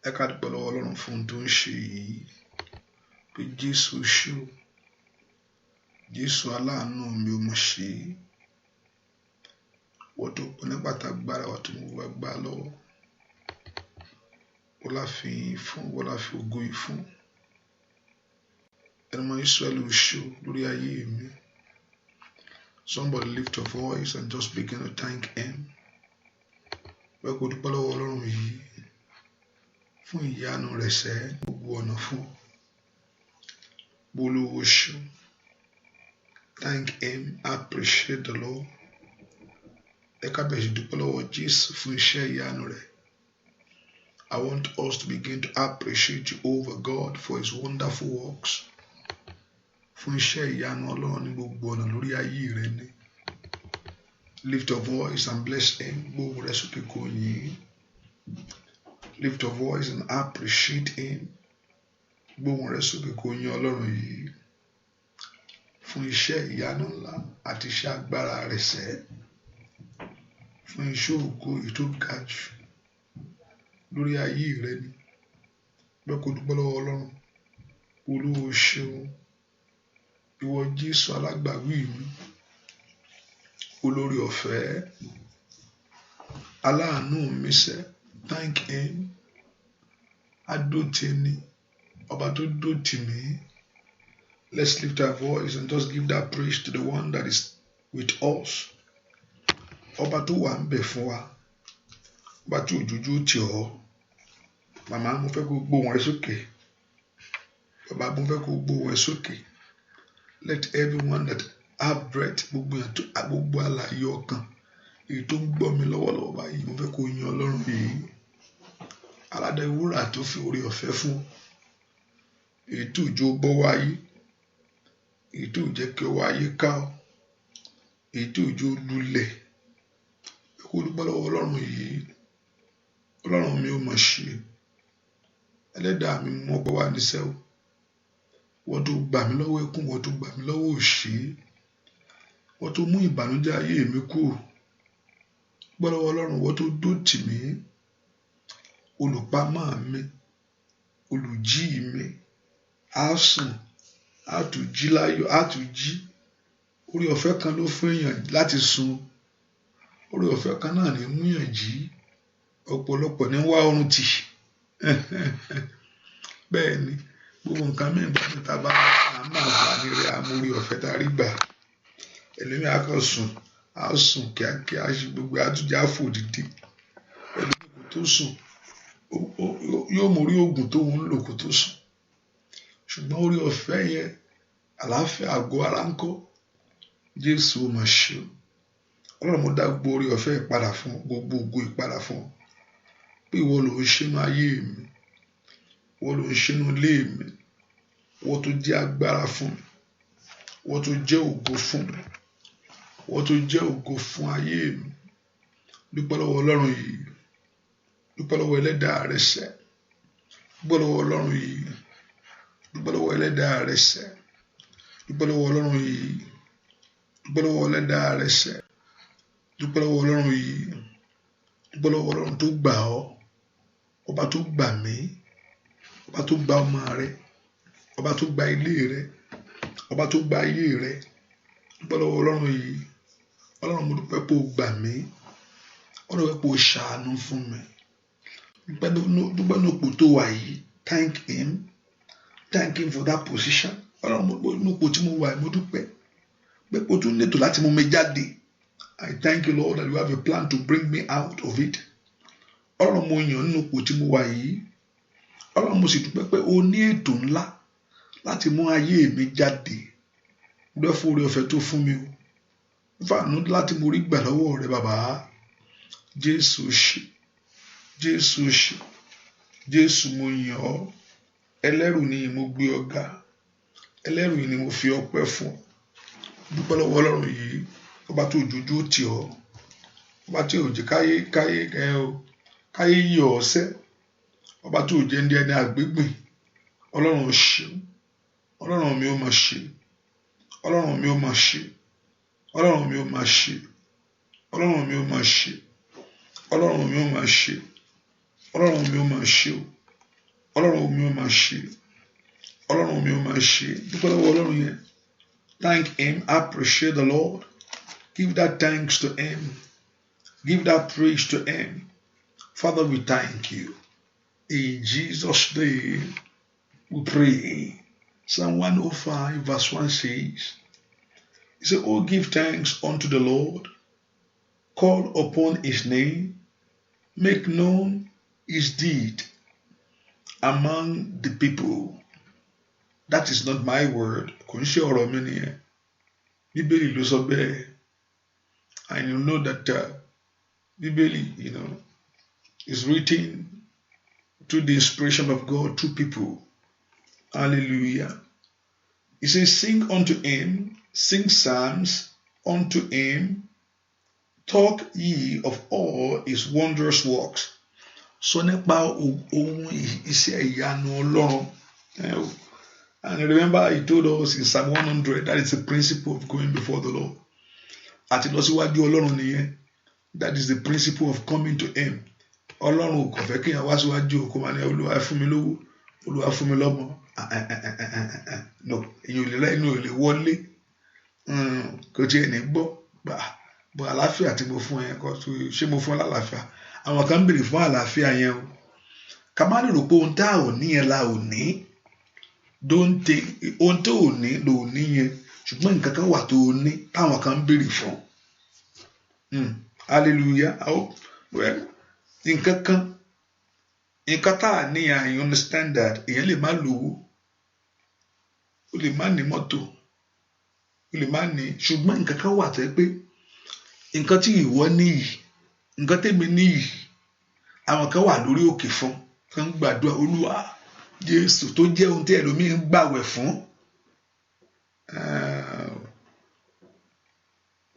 ẹ ká dúpẹ́ lọ́wọ́ Ọlọ́run fún ohun tó ń ṣe yìí pé Jésù ṣe o, Jésù aláàánú mi ò mọ̀ ṣe wọ́n tó pọ̀ nípa tágbára wà tó mú wa gbá lọ́wọ́ wọ́n la fi yìn fún wọ́n la fi ògo yìí fún ẹni mọ Ísírẹ́lì ò ṣe o lórí ayé mi. Somebody lift your voice and just begin to thank him. Wọ́n kò dúpẹ́ lọ́wọ́ Ọlọ́run yìí fún ìyanu rẹ̀ sẹ́ gbogbo ọ̀nà fún bolówó ṣe. Thank him, appreciate the Lord. Ẹ ká bẹ̀rẹ̀ sí dúpẹ́ lọ́wọ́ Jésù fún iṣẹ́ ìyanu rẹ̀. I want us to begin to appreciate Jehovah God for his wonderful works. Fún iṣẹ́ ìyanu Ọlọ́run ní gbogbo ọ̀nà lórí ayé rẹ ni. Lift your voice and bless him. Gbóhùn rẹ sókè kó yìn. Lift your voice and appreciate him. Gbóhùn rẹ sókè kó yìn Ọlọ́run yìí. Fún iṣẹ́ ìyanu ńlá àti iṣẹ́ agbára rẹ̀ sẹ́. Fún iṣẹ́ ògo ètò ga jù lórí ayé rẹ ni. Bẹ́ẹ̀ kó dúpẹ́ lọ́wọ́ Ọlọ́run. Olúwo ṣeun. Ìwọ Jésù alágbàwí mi. Olórí ọ̀fẹ́. Aláàánú mi sẹ́. Thank him. Adótì ni. Ọba tó dótì mí. Let's lift our voice and just give that praise to the one that is with us. Ọba tó wà ń bẹ̀ fún wa. Ọba tí òjòjú tì ọ́. Màmá mo fẹ́ kó gbóhùn rẹ sókè. Bàbá mo fẹ́ kó gbóhùn rẹ sókè. Let everyone that have breath gbogbo àlàyé ọkàn èyí tó ń gbọ́ mi lọ́wọ́lọ́wọ́ báyìí mo fẹ́ kó yin Ọlọ́run yìí. Aládé wúrà tó fi oore ọ̀fẹ́ fún èyí tó jẹ́ ó bọ́ wáyé èyí tó jẹ́ kí ó wáyé ká ọ èyí tó jẹ́ ó lulẹ̀ kó dúpẹ́ lọ́wọ́ Ọlọ́run yìí. Ọlọ́run mi ò mọ̀ ṣe ẹlẹ́dàá mi mú ọgbẹ́ wá níṣẹ́ o. Wọ́n tó gbà mí lọ́wọ́ ẹkún wọ́n tó gbà mí lọ́wọ́ òṣì wọ́n tó mú ìbànújẹ́ ayé mi kúrò. Dúpẹ́ lọ́wọ́ Ọlọ́run wọ́n tó dótì mí olùpamọ́ mi olùjí mi á sùn á tún jí láyọ̀ á tún jí. Orí ọ̀fẹ́ kan ló fún èèyàn láti sùn. Orí ọ̀fẹ́ kan náà ní mú èèyàn jí. Ọ̀pọ̀lọpọ̀ ní wá oorun tì. Bẹ́ẹ̀ ni gbogbo nǹkan mìíràn bá mi ta bá máa wà ní rẹ̀ amórí ọ̀fẹ́ tá a rí gbà. Ẹlòmíì á kàn sùn á sùn kíákíá ṣe gbogbo àtúnjà fò dìde. Ẹlòmíì kò tó sùn yóò mórí oògùn tó ń lò kó tó sùn. Ṣùgbọ́n orí ọ̀fẹ́ yẹn àlàáfíà àgọ́ ara ń kọ́. Jésù ó máa ṣe o. Ọlọ́run mo dá gbogbo orí ọ̀fẹ́ ìpadà fún gbogbo ògo ìpadà fún ọ. Pé ìwọ ló ń ṣe inú ayé mi. Ìwọ ló ń ṣe inú ilé mi. Ìwọ tó jẹ́ agbára fún mi. Ìwọ tó jẹ́ ògo fún mi. Ìwọ tó jẹ́ ògo fún ayé mi. Dúpẹ́ lọ́wọ́ Ọlọ́run yìí. Dúpẹ́ lọ́wọ́ ẹlẹ́dàá rẹ sẹ́. Dúpẹ́ lọ́wọ́ Ọlọ́run yìí. Dúpẹ́ lọ́wọ́ ẹlẹ́dàá rẹ sẹ́. Dúpẹ́ lọ́wọ́ Ọlọ́run yìí. Dúpẹ́ lọ́wọ́ ẹlẹ́dàá rẹ sẹ́. Dúpẹ́ lọ́wọ́ Ọlọ́run yìí. Dúpẹ́ lọ́wọ́ Ọlọ́run tó gbà ọ́. Ọba tó gbà mí. Ọba tó gba ọmọ rẹ. Ọba tó gba ilé rẹ. Ọba tó gba ayé rẹ. Dúpẹ́ lọ́wọ́ Ọlọ́run yìí. Ọlọ́run mo dúpẹ́ pé o gbà mí. Ọlọ́run pé o ṣàánú fún mi. Dúpẹ́ ní òpó tó wà yìí. Thank him. Thank him for that position. Ọlọ́run mo ní òpó tí mo wà yìí mo dúpẹ́. Pé o tún lẹ́tọ̀ọ́ láti mú mi jáde. I thank you Lord that you have a plan to bring me out of it. Ọlọ́run mo yàn nínú òpó tí mo wà yìí. Ọlọ́run mo sì dúpẹ́ pé o ní ètò ńlá láti mú ayé mi jáde. Dúpẹ́ fún oore ọ̀fẹ́ tó fún mi o. Fàánú láti mo rí gbà lọ́wọ́ rẹ bàbá. Jésù ṣe. Jésù ṣe. Jésù mo yàn ọ́. Ẹlẹ́rù ni mo gbé ọ ga. Ẹlẹ́rù ni mo fi ọpẹ́ fún. Dúpẹ́ lọ́wọ́ Ọlọ́run yìí. Ọba tó òjòjú tì ọ́. Ọba tí ò jẹ́ káyé yí ọ sẹ́. Ọba tó jẹ́ ndí ẹni àgbégbìn. Ọlọ́run ṣe. Ọlọ́run mi ó máa ṣe. Ọlọ́run mi ó máa ṣe. Ọlọ́run mi ó máa ṣe. Ọlọ́run mi ó máa ṣe. Ọlọ́run mi ó máa ṣe. Ọlọ́run mi ó máa ṣe o. Ọlọ́run mi ò máa ṣe. Ọlọ́run mi ò máa ṣe. Dúpẹ́ lọ́wọ́ Ọlọ́run yẹn. Thank him. Appreciate the Lord. Give that thanks to him. Give that praise to him. Father, we thank you. In Jesus' name, we pray. Psalm 105 verse 1 says, he said, oh, give thanks unto the Lord. Call upon his name. Make known his deed among the people. That is not my word. Kò ń ṣe ọ̀rọ̀ mi nìyẹn. Bíbélì ló sọ bẹ́ẹ̀. And you know that Bíbélì, is written through the inspiration of God to people. Hallelujah. He says, sing unto him, sing psalms unto him, talk ye of all his wondrous works. Sọ nípa ohun iṣẹ́ ìyanu Ọlọ́run. And remember, he told us in Psalm 100, that is the principle of going before the Lord. Àti lọ síwájú Ọlọ́run nìyẹn. That is the principle of coming to him. Ọlọ́run kò fẹ́ kéèyàn wá síwájú òkú máa ní Olúwa fún mi lówó, Olúwa fún mi lọ́mọ. No, èyàn ò lè wọlé. Kò tiẹ̀ ní gbọ́. Bọ̀ àlàáfíà tí mo fún ẹ kọ́ ṣé mo fún ẹ lálàáfíà? Àwọn kan ń béèrè fún àlàáfíà yẹn o. Ká má lè rò pé ohun tá ò ní yẹn la ò ní. Ohun tó ò ní lò ní yẹn. Ṣùgbọ́n nǹkan kan wà tó o ní táwọn kan ń béèrè fún. Hallelujah. Well, nǹkan tá a ní yẹn, you understand that. Èèyàn lè má lówó. O lè má ní mọ́tò. O lè má ní. Ṣùgbọ́n nǹkan kan wà tẹ́ pé nǹkan tí ìwọ ní yìí, nǹkan tèmi ní yìí, àwọn kan wà lórí òkè fún. Kan gbàdúrà Olúwa Jésù tó jẹ́ ohun tí ẹlòmíì ń gbàwẹ̀ fún.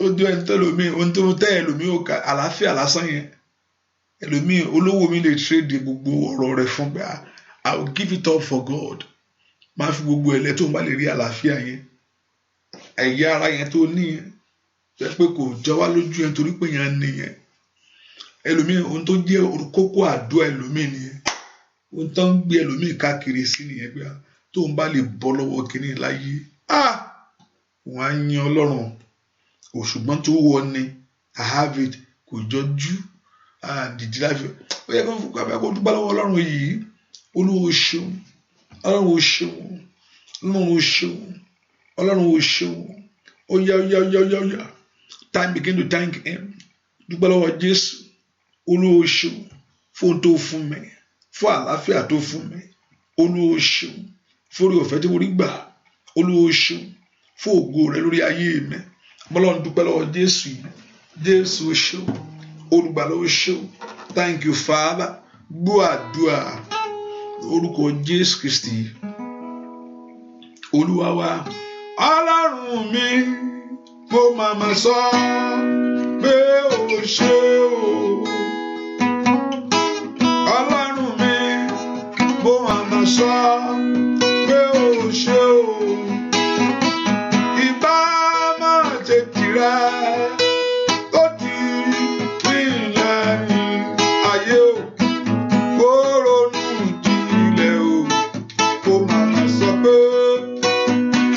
Ó jẹ́ ohun tó tẹ́ ẹlòmíì ò ká àlàáfíà lásán yẹn. Ẹlòmíì olówó mi lè trade gbogbo ọ̀rọ̀ rẹ̀ fún pé I will give it up for God. Máa fi gbogbo ẹ̀lẹ́ tó ń bá lè rí àlàáfíà yẹn. Ẹ̀yà ara yẹn tó ní yẹn. Jẹ́ pé kò jọ wá lójú yẹn torí pé yẹn ní yẹn. Ẹlòmíì ohun tó jẹ́ kókó àdúrà ẹlòmíì nìyẹn. Ohun tó ń gbé ẹlòmíì káàkiri sí nìyẹn pé tó ń bá lè bọ́ lọ́wọ́ kìíní láyé. Wọ́n á yan Ọlọ́run. Ṣùgbọ́n tó wọ ni I have it kò jọjú. Dìdí láfi. Ó yẹ kó dúpẹ́ lọ́wọ́ Ọlọ́run yìí. Olúwa ṣeun. Ọlọ́run ò ṣeun. Ọlọ́run ò ṣeun. Ọlọ́run ò ṣeun. Ó yá. Time begin to thank him. Dúpẹ́ lọ́wọ́ Jésù. Olúwa ṣeun. Fún ohun tó fún mi. Fún àlàáfíà tó fún mi. Olúwa ṣeun. Fún oore ọ̀fẹ́ tí mo rí gbà. Olúwa ṣeun. Fún ògo rẹ lórí ayé mi. Ọlọ́run dúpẹ́ lọ́wọ́ Jésù yìí. Jésù ṣeun. Olùgbàlà ó ṣeun. Thank you, Father. Gbọ́ àdúrà. Orúkọ Jésù Kristi. Olúwa wa. Ọlọ́run mi, mo máa sọ pé ó ṣe o. Ọlọ́run mi, mo máa sọ pé ó ṣe o. Ìbá máa ṣe tirẹ̀ tó ti rí lẹ́yìn ayé o. Kó ronú jinlẹ̀ o. Mo máa sọ pé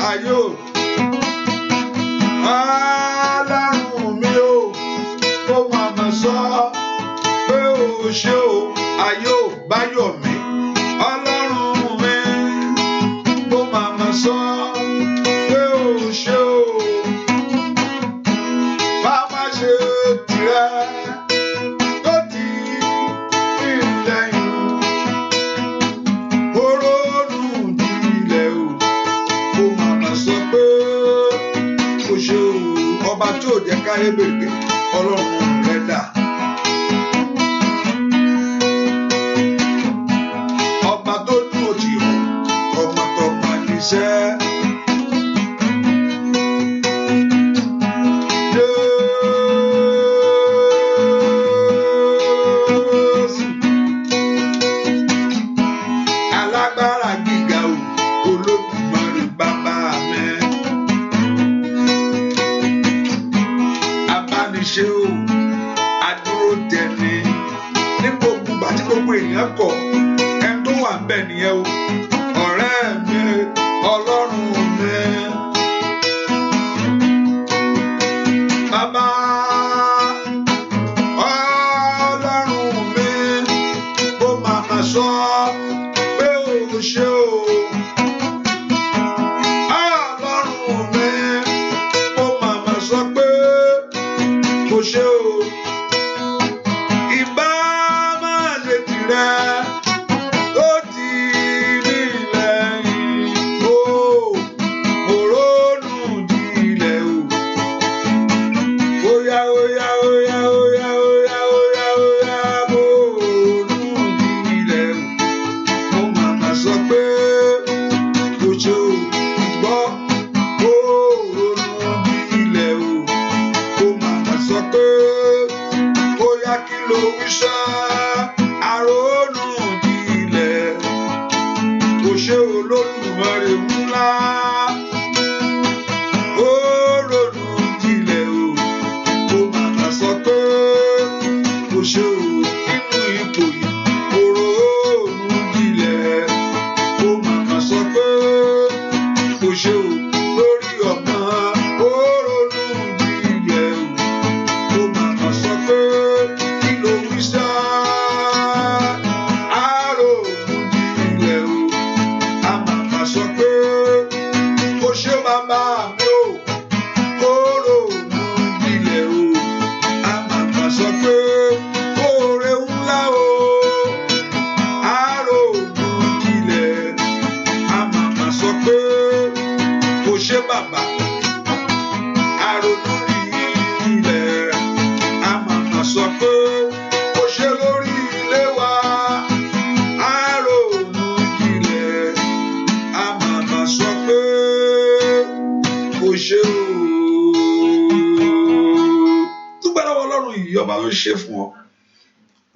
ayé o. Ọlọ́run mi o, mo máa sọ pé ó ṣe o. Ayé ò báyọ̀ mi. Ọlọ́run mi, mo máa sọ pé ó ṣe o. Bàbá ṣe tirẹ̀ tó ti rí lẹ́yìn. Ó ronú jinlẹ̀ o. Mo máa sọ pé ó ṣe o. Ọba tí ò jẹ́ káyé bèbè, Ọlọ́run rẹ̀ dà. Ọba tó dúró tì ọ́, tọmọtọmọ níṣẹ́. Jésù, alágbára gíga o, Olódùmarè bàbá mi. Abániṣe o. wà ń bẹ̀ nìyẹn o ọ̀rẹ́ mi ọlọ́run mi bàbá ọlọ́run mi ó máa sọ pé ó ṣe o. Ṣé o ìbá máa ṣe tirẹ̀ ó ti ní lẹ́yìn o òrónú jílẹ̀ o óyá óyá óyá óyá óyá óyá óyá òrónú jílẹ̀ o mo màmá sọ pé kò ṣe o gbọ́ òrónú jílẹ̀ o sọ pé ó yá kí ló wí ṣá àrònú jílẹ̀ kò ṣe Olódùmarè ńlá ó ronú jílẹ̀ o kò màmá sọ pé kò ṣe o nínú ipò yìí ó ronú jílẹ̀ kò màmá sọ pé kò ṣe o lórí ọmọ ó ronú jílẹ̀ o. Sọ pé kí ló wí sá àrònú jílẹ̀ o a màmá sọ pé kò ṣe bàbá mi o kó ronú jílẹ̀ o a màmá sọ pé oore ńlá o àrònú jílẹ̀ a màmá sọ pé kò ṣe bàbá àrònú jílẹ̀ sọ pé ó ṣe lórí ilé wa àrònú jílẹ̀ a màmá sọ pé ó ṣe o. Dúpẹ́ lọ́wọ́ Ọlọ́run yìí ọba ló ṣe fún ọ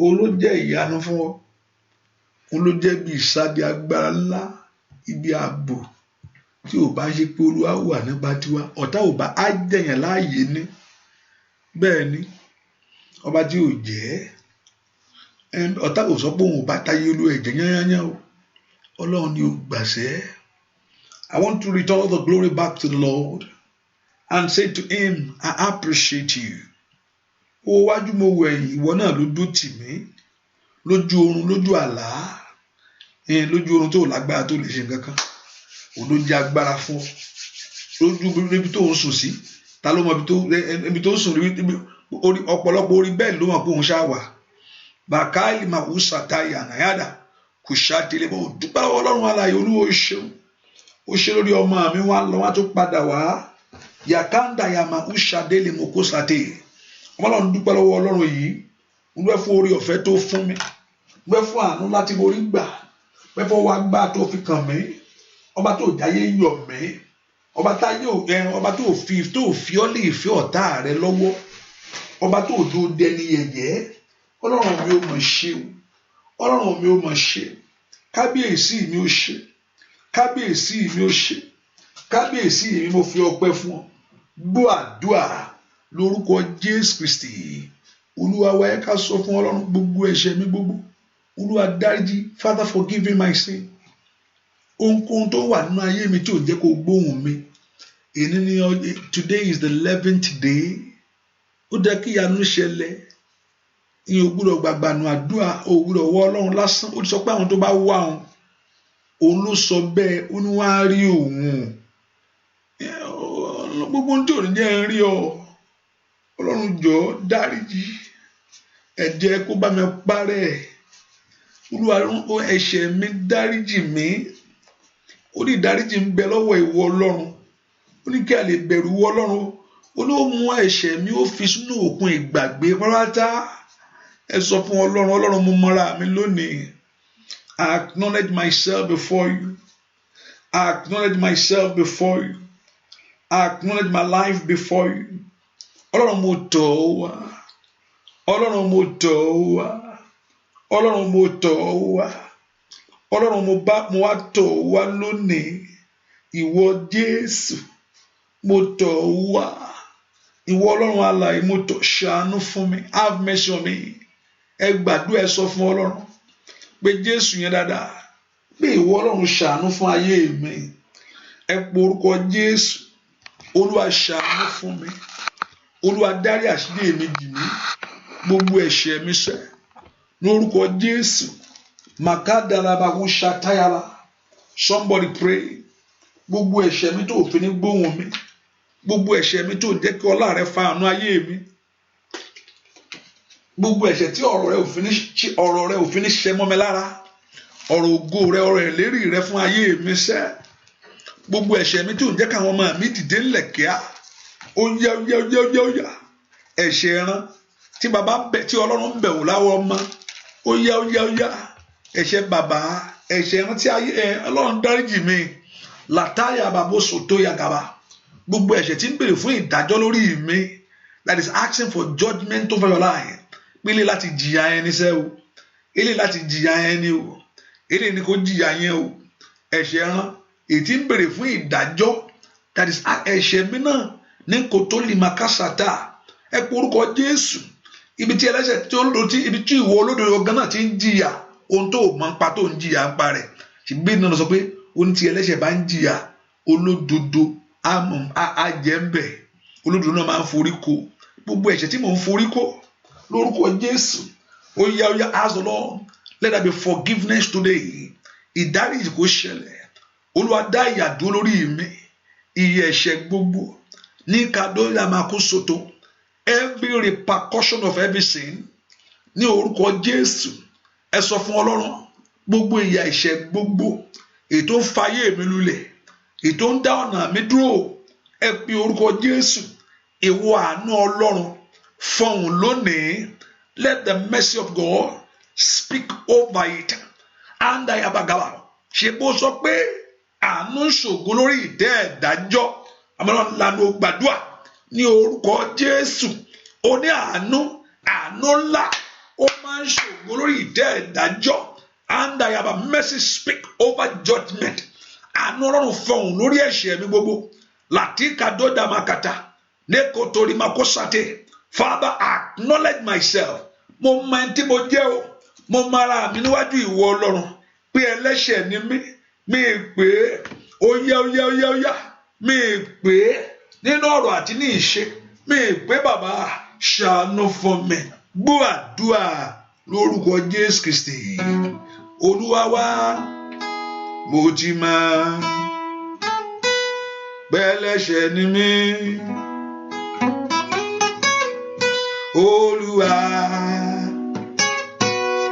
òun ló jẹ́ ìyanu fún ọ òun ló jẹ́ bí ìsádi agbára ńlá ibi ààbò tí ò bá ṣe pé Olúwa wà nípa tiwa ọ̀tá ò bá á jẹ̀yàn láàyè ní bẹ́ẹ̀ ni ọba tí ò jẹ́ ọ̀tá kò sọ pé òun ò bá táyé olú ẹ̀jẹ̀ yányányá o Ọlọ́run ni ò gbàṣẹ́. I want to return all the glory back to the Lord and say to him, I appreciate you. Ó wájú mo wẹ̀yìn ìwọ náà ló dó tì mí lójú oorun lójú àlá lójú oorun tó lágbára tó lè ṣe nǹkan kan òun ló jẹ́ agbára fún ọ lójú ibi tó ń sùn sí ta ló mọ ibi tó ń sùn ọ̀pọ̀lọpọ̀ orí bẹ́ẹ̀ ló mọ̀ pé òun ṣáà wà bàkáìlì màwù sàtáyà nàyàdà kò ṣàtìlẹ́ bọ́ dúpẹ́ lọ́wọ́ Ọlọ́run alààyè Olúwa ó ṣe lórí ọmọ mi wá lọ́wọ́ tó padà wá yàkàndà yàmà ó ṣàdélé mo kó sàté Ọlọ́run dúpẹ́ lọ́wọ́ Ọlọ́run yìí ń gbẹ́ fún orí ọ̀fẹ́ tó fún mi gbẹ́ fún àánú láti borí gbà gbẹ́ fún wa gbà tó fi kàn mí ọba tó jáyé yọ̀ mí ọba tó fi ọ́ lè fi ọ̀tá rẹ lọ́wọ́ ọba tó tó dẹni yẹ̀yẹ́ Ọlọ́run mi ò mọ̀ ṣe o Ọlọ́run mi ò mọ̀ ṣe kábíyèsí mi ò ṣe kábíyèsí mi ò ṣe kábíyèsí mi mo fi ọpẹ́ fún ọ gbọ́ àdúà lórúkọ Jésù Kristi Olúwa wa ẹ ká sọ fún Ọlọ́run gbogbo ẹ̀ṣẹ̀ mi gbogbo Olúwa dáríjì Father forgive me my sin ohunkóhun tó wà nínú ayé mi tí ò jẹ́ kó gbóhùn mi èyí ni today is the 11th day ó dá kí ìyanu ṣẹlẹ̀ ìyẹn ògbúdọ̀ gbàgbànú àdúrà ògbúdọ̀ wọ Ọlọ́run lásán ó ti sọ pé àwọn tó bá wá òun ló sọ bẹ́ẹ̀ ó ní wá rí òun gbogbo ohun tí ò ní jẹ́ ń rí ọ Ọlọ́run jọ̀ọ́ dáríjì ẹ̀jẹ̀ kó bá mi parẹ́ Olúwa ẹ̀ṣẹ̀ mi dáríjì mi ó ní ìdáríjì ń bẹ lọ́wọ́ ìwọ Ọlọ́run ó ní kí a lè bẹ̀rù ìwọ Ọlọ́run ó ló mú ẹ̀ṣẹ̀ mi ó fi sínú òkun ìgbàgbé pátá ẹ sọ fún Ọlọ́run mo mọra mi lónìí I acknowledge myself before you I acknowledge myself before you I acknowledge my life before you Ọlọ́run mo tọ̀ ọ́ wá Ọlọ́run mo tọ̀ ọ́ wá Ọlọ́run mo tọ̀ ọ́ wá Ọlọ́run mo wá tọ̀ ọ́ wá lónìí ìwọ Jésù mo tọ̀ ọ́ wá ìwọ Ọlọ́run alààyè mo tọ̀ ṣàánú fún mi have mercy on me ẹ gbàdúrà ẹ sọ fún Ọlọ́run pé Jésù yẹn dáadáa pé ìwọ Ọlọ́run ṣàánú fún ayé mi. Ẹ pe orúkọ Jésù. Olúwa ṣàánú fún mi. Olúwa dárí àṣírí mi jì mí. Gbogbo ẹ̀ṣẹ̀ mi sẹ́. Lórúkọ Jésù. Makadalabagun ṣatayala. Somebody pray. Gbogbo ẹ̀ṣẹ̀ mi tó fi ní gbóhùn mi. Gbogbo ẹ̀ṣẹ̀ mi tó jẹ́ kí ọlá rẹ fa àánú ayé mi. Gbogbo ẹ̀ṣẹ̀ tí ọ̀rọ̀ rẹ ò fi ní ṣẹ mọ́ mi lára. Ọ̀rọ̀ ògo rẹ, ọ̀rọ̀ ìlérí rẹ fún ayé mi sẹ́. Gbogbo ẹ̀ṣẹ̀ mi tí ò ń jẹ́ káwọn ọmọ mi dìde ńlẹ̀ kíá. Ó yá. Ẹ̀ṣẹ̀ ẹran tí bàbá bẹ̀ tí Ọlọ́run ń bẹ̀ wò láwọ ọmọ. Ó yá. Ẹ̀ṣẹ̀ bàbá, ẹ̀ṣẹ̀ ẹran tí Ọlọ́run dáríjì mi. Làtáyà bàbóso tó yá gàba. Gbogbo ẹ̀ṣẹ̀ tí ń bèrè fún ìdájọ́ lórí mi. That is asking for judgment over your life. Pélé láti jìyà ẹni sẹ́ o. Ilé láti jìyà ẹni o. Ilé ni kò jìyà yẹn o. Ẹ̀ṣẹ̀ ẹran èyí tí ń bèrè fún ìdájọ́. That is ẹ̀ṣẹ̀ mi náà ní kò tó lè máa kásàtà. Ẹ pe orúkọ Jésù. Ibi tí ẹlẹ́ṣẹ̀ tí ó lò tí ibi tí ìwọ olódodo gan náà ti ń jìyà. Ohun tó mọ̀ ń pa tó ń jìyà ń pa rẹ̀. Ṣùgbọ́n náà sọ pé ohun tí ẹlẹ́ṣẹ̀ bá ń jìyà olódodo á jẹ́ ń bẹ̀. Olódodo náà máa ń forí ko. Gbogbo ẹ̀ṣẹ̀ tí mò ń forí ko lórúkọ Jésù. Ó yá ask the Lord, let there be forgiveness today. Ìdáríjì kó ṣẹlẹ̀. Olúwa dá ìyà dúró lórí mi. Ìyà ẹ̀ṣẹ̀ gbogbo ní kadola makosoto. Every repercussion of every sin ní orúkọ Jésù. Ẹ sọ fún Ọlọ́run gbogbo ìyà ẹ̀ṣẹ̀ gbogbo ètò ń fayé mi lulẹ̀, ètò ń dá ọ̀nà mi dúró. Ẹ pe orúkọ Jésù. Ìwọ àánú Ọlọ́run fọhùn lónìí. Let the mercy of God speak over it. And I have a gaba. Ṣé bó sọ pé àánú ṣògo lórí ìtẹ́ ìdájọ́? Àmọ́ lànà gbàdúrà ní orúkọ Jésù. Ó ní àánú ńlá ó máa ń ṣògo lórí ìtẹ́ ìdájọ́. And I have a mercy speak over judgment. Àánú Ọlọ́run fọhùn lórí ẹ̀ṣẹ̀ mi gbogbo. Latika doda makata. Nekotori makosate. Father, acknowledge myself. Mo mọ ẹni tí mo jẹ́ o. Mo mọ ara mi níwájú ìwọ Ọlọ́run. Pé ẹlẹ́ṣẹ̀ ni mí. Mi pè é. Ó yá. Mi pè é. Nínú ọ̀rọ̀ àti ní ìṣe. Mi pè bàbá ṣàánú fún mi. Gbọ́ àdúrà lórúkọ Jésù Kristi. Olúwa wa, mo ti máa pẹ́lẹ́ṣẹ̀ ni mí. Olúwa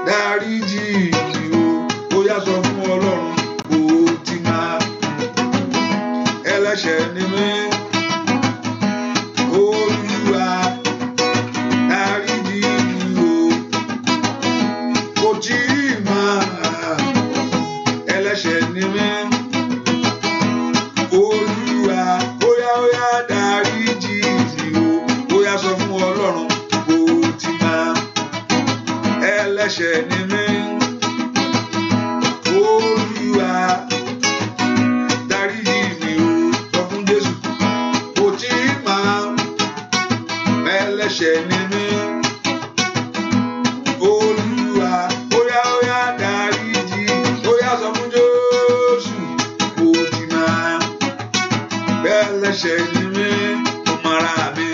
dáríjì mi o. Ó yá sọ fún Ọlọ́run, mo ti máa ẹlẹ́ṣẹ̀ ni mí. Olúwa dáríjì mi o. Mo ti máa ẹlẹ́ṣẹ̀ ni mí. Olúwa ó yá dáríjì mi o. Ó yá sọ fún Ọlọ́run, ẹlẹ́ṣẹ̀ ni mí. Olúwa dáríjì mi o. Sọ fún Jésù. Kò tí máa ẹlẹ́ṣẹ̀ ni mí. Olúwa ó yá dáríjì. Ó yá sọ fún Jésù. Kò tí máa ẹlẹ́ṣẹ̀ ni mí. Mo mara mi.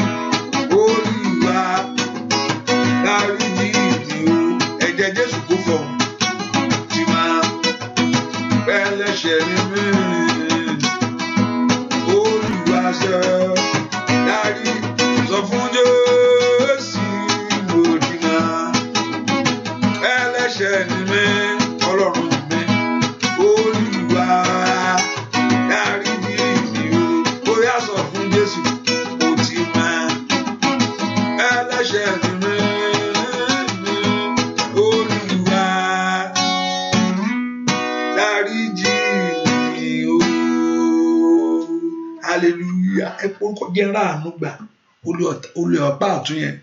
Olúwa dáríjì. Jésù kò fọ̀ tí máa ẹlẹ́ṣẹ̀ ni mí. Olúwa ṣe dárí sọ fún Jésù. Mo ti máa ẹlẹ́ṣẹ̀ ni mí. Ọlọ́run mi. Olúwa dáríjì mi o. Ó yá sọ fún Jésù. Mo ti máa ẹlẹ́ṣẹ̀ ni mí. Hallelujah. Ẹ porúkọ jẹ́ ráàánú gbà. Olè ọ̀pá àtún yẹn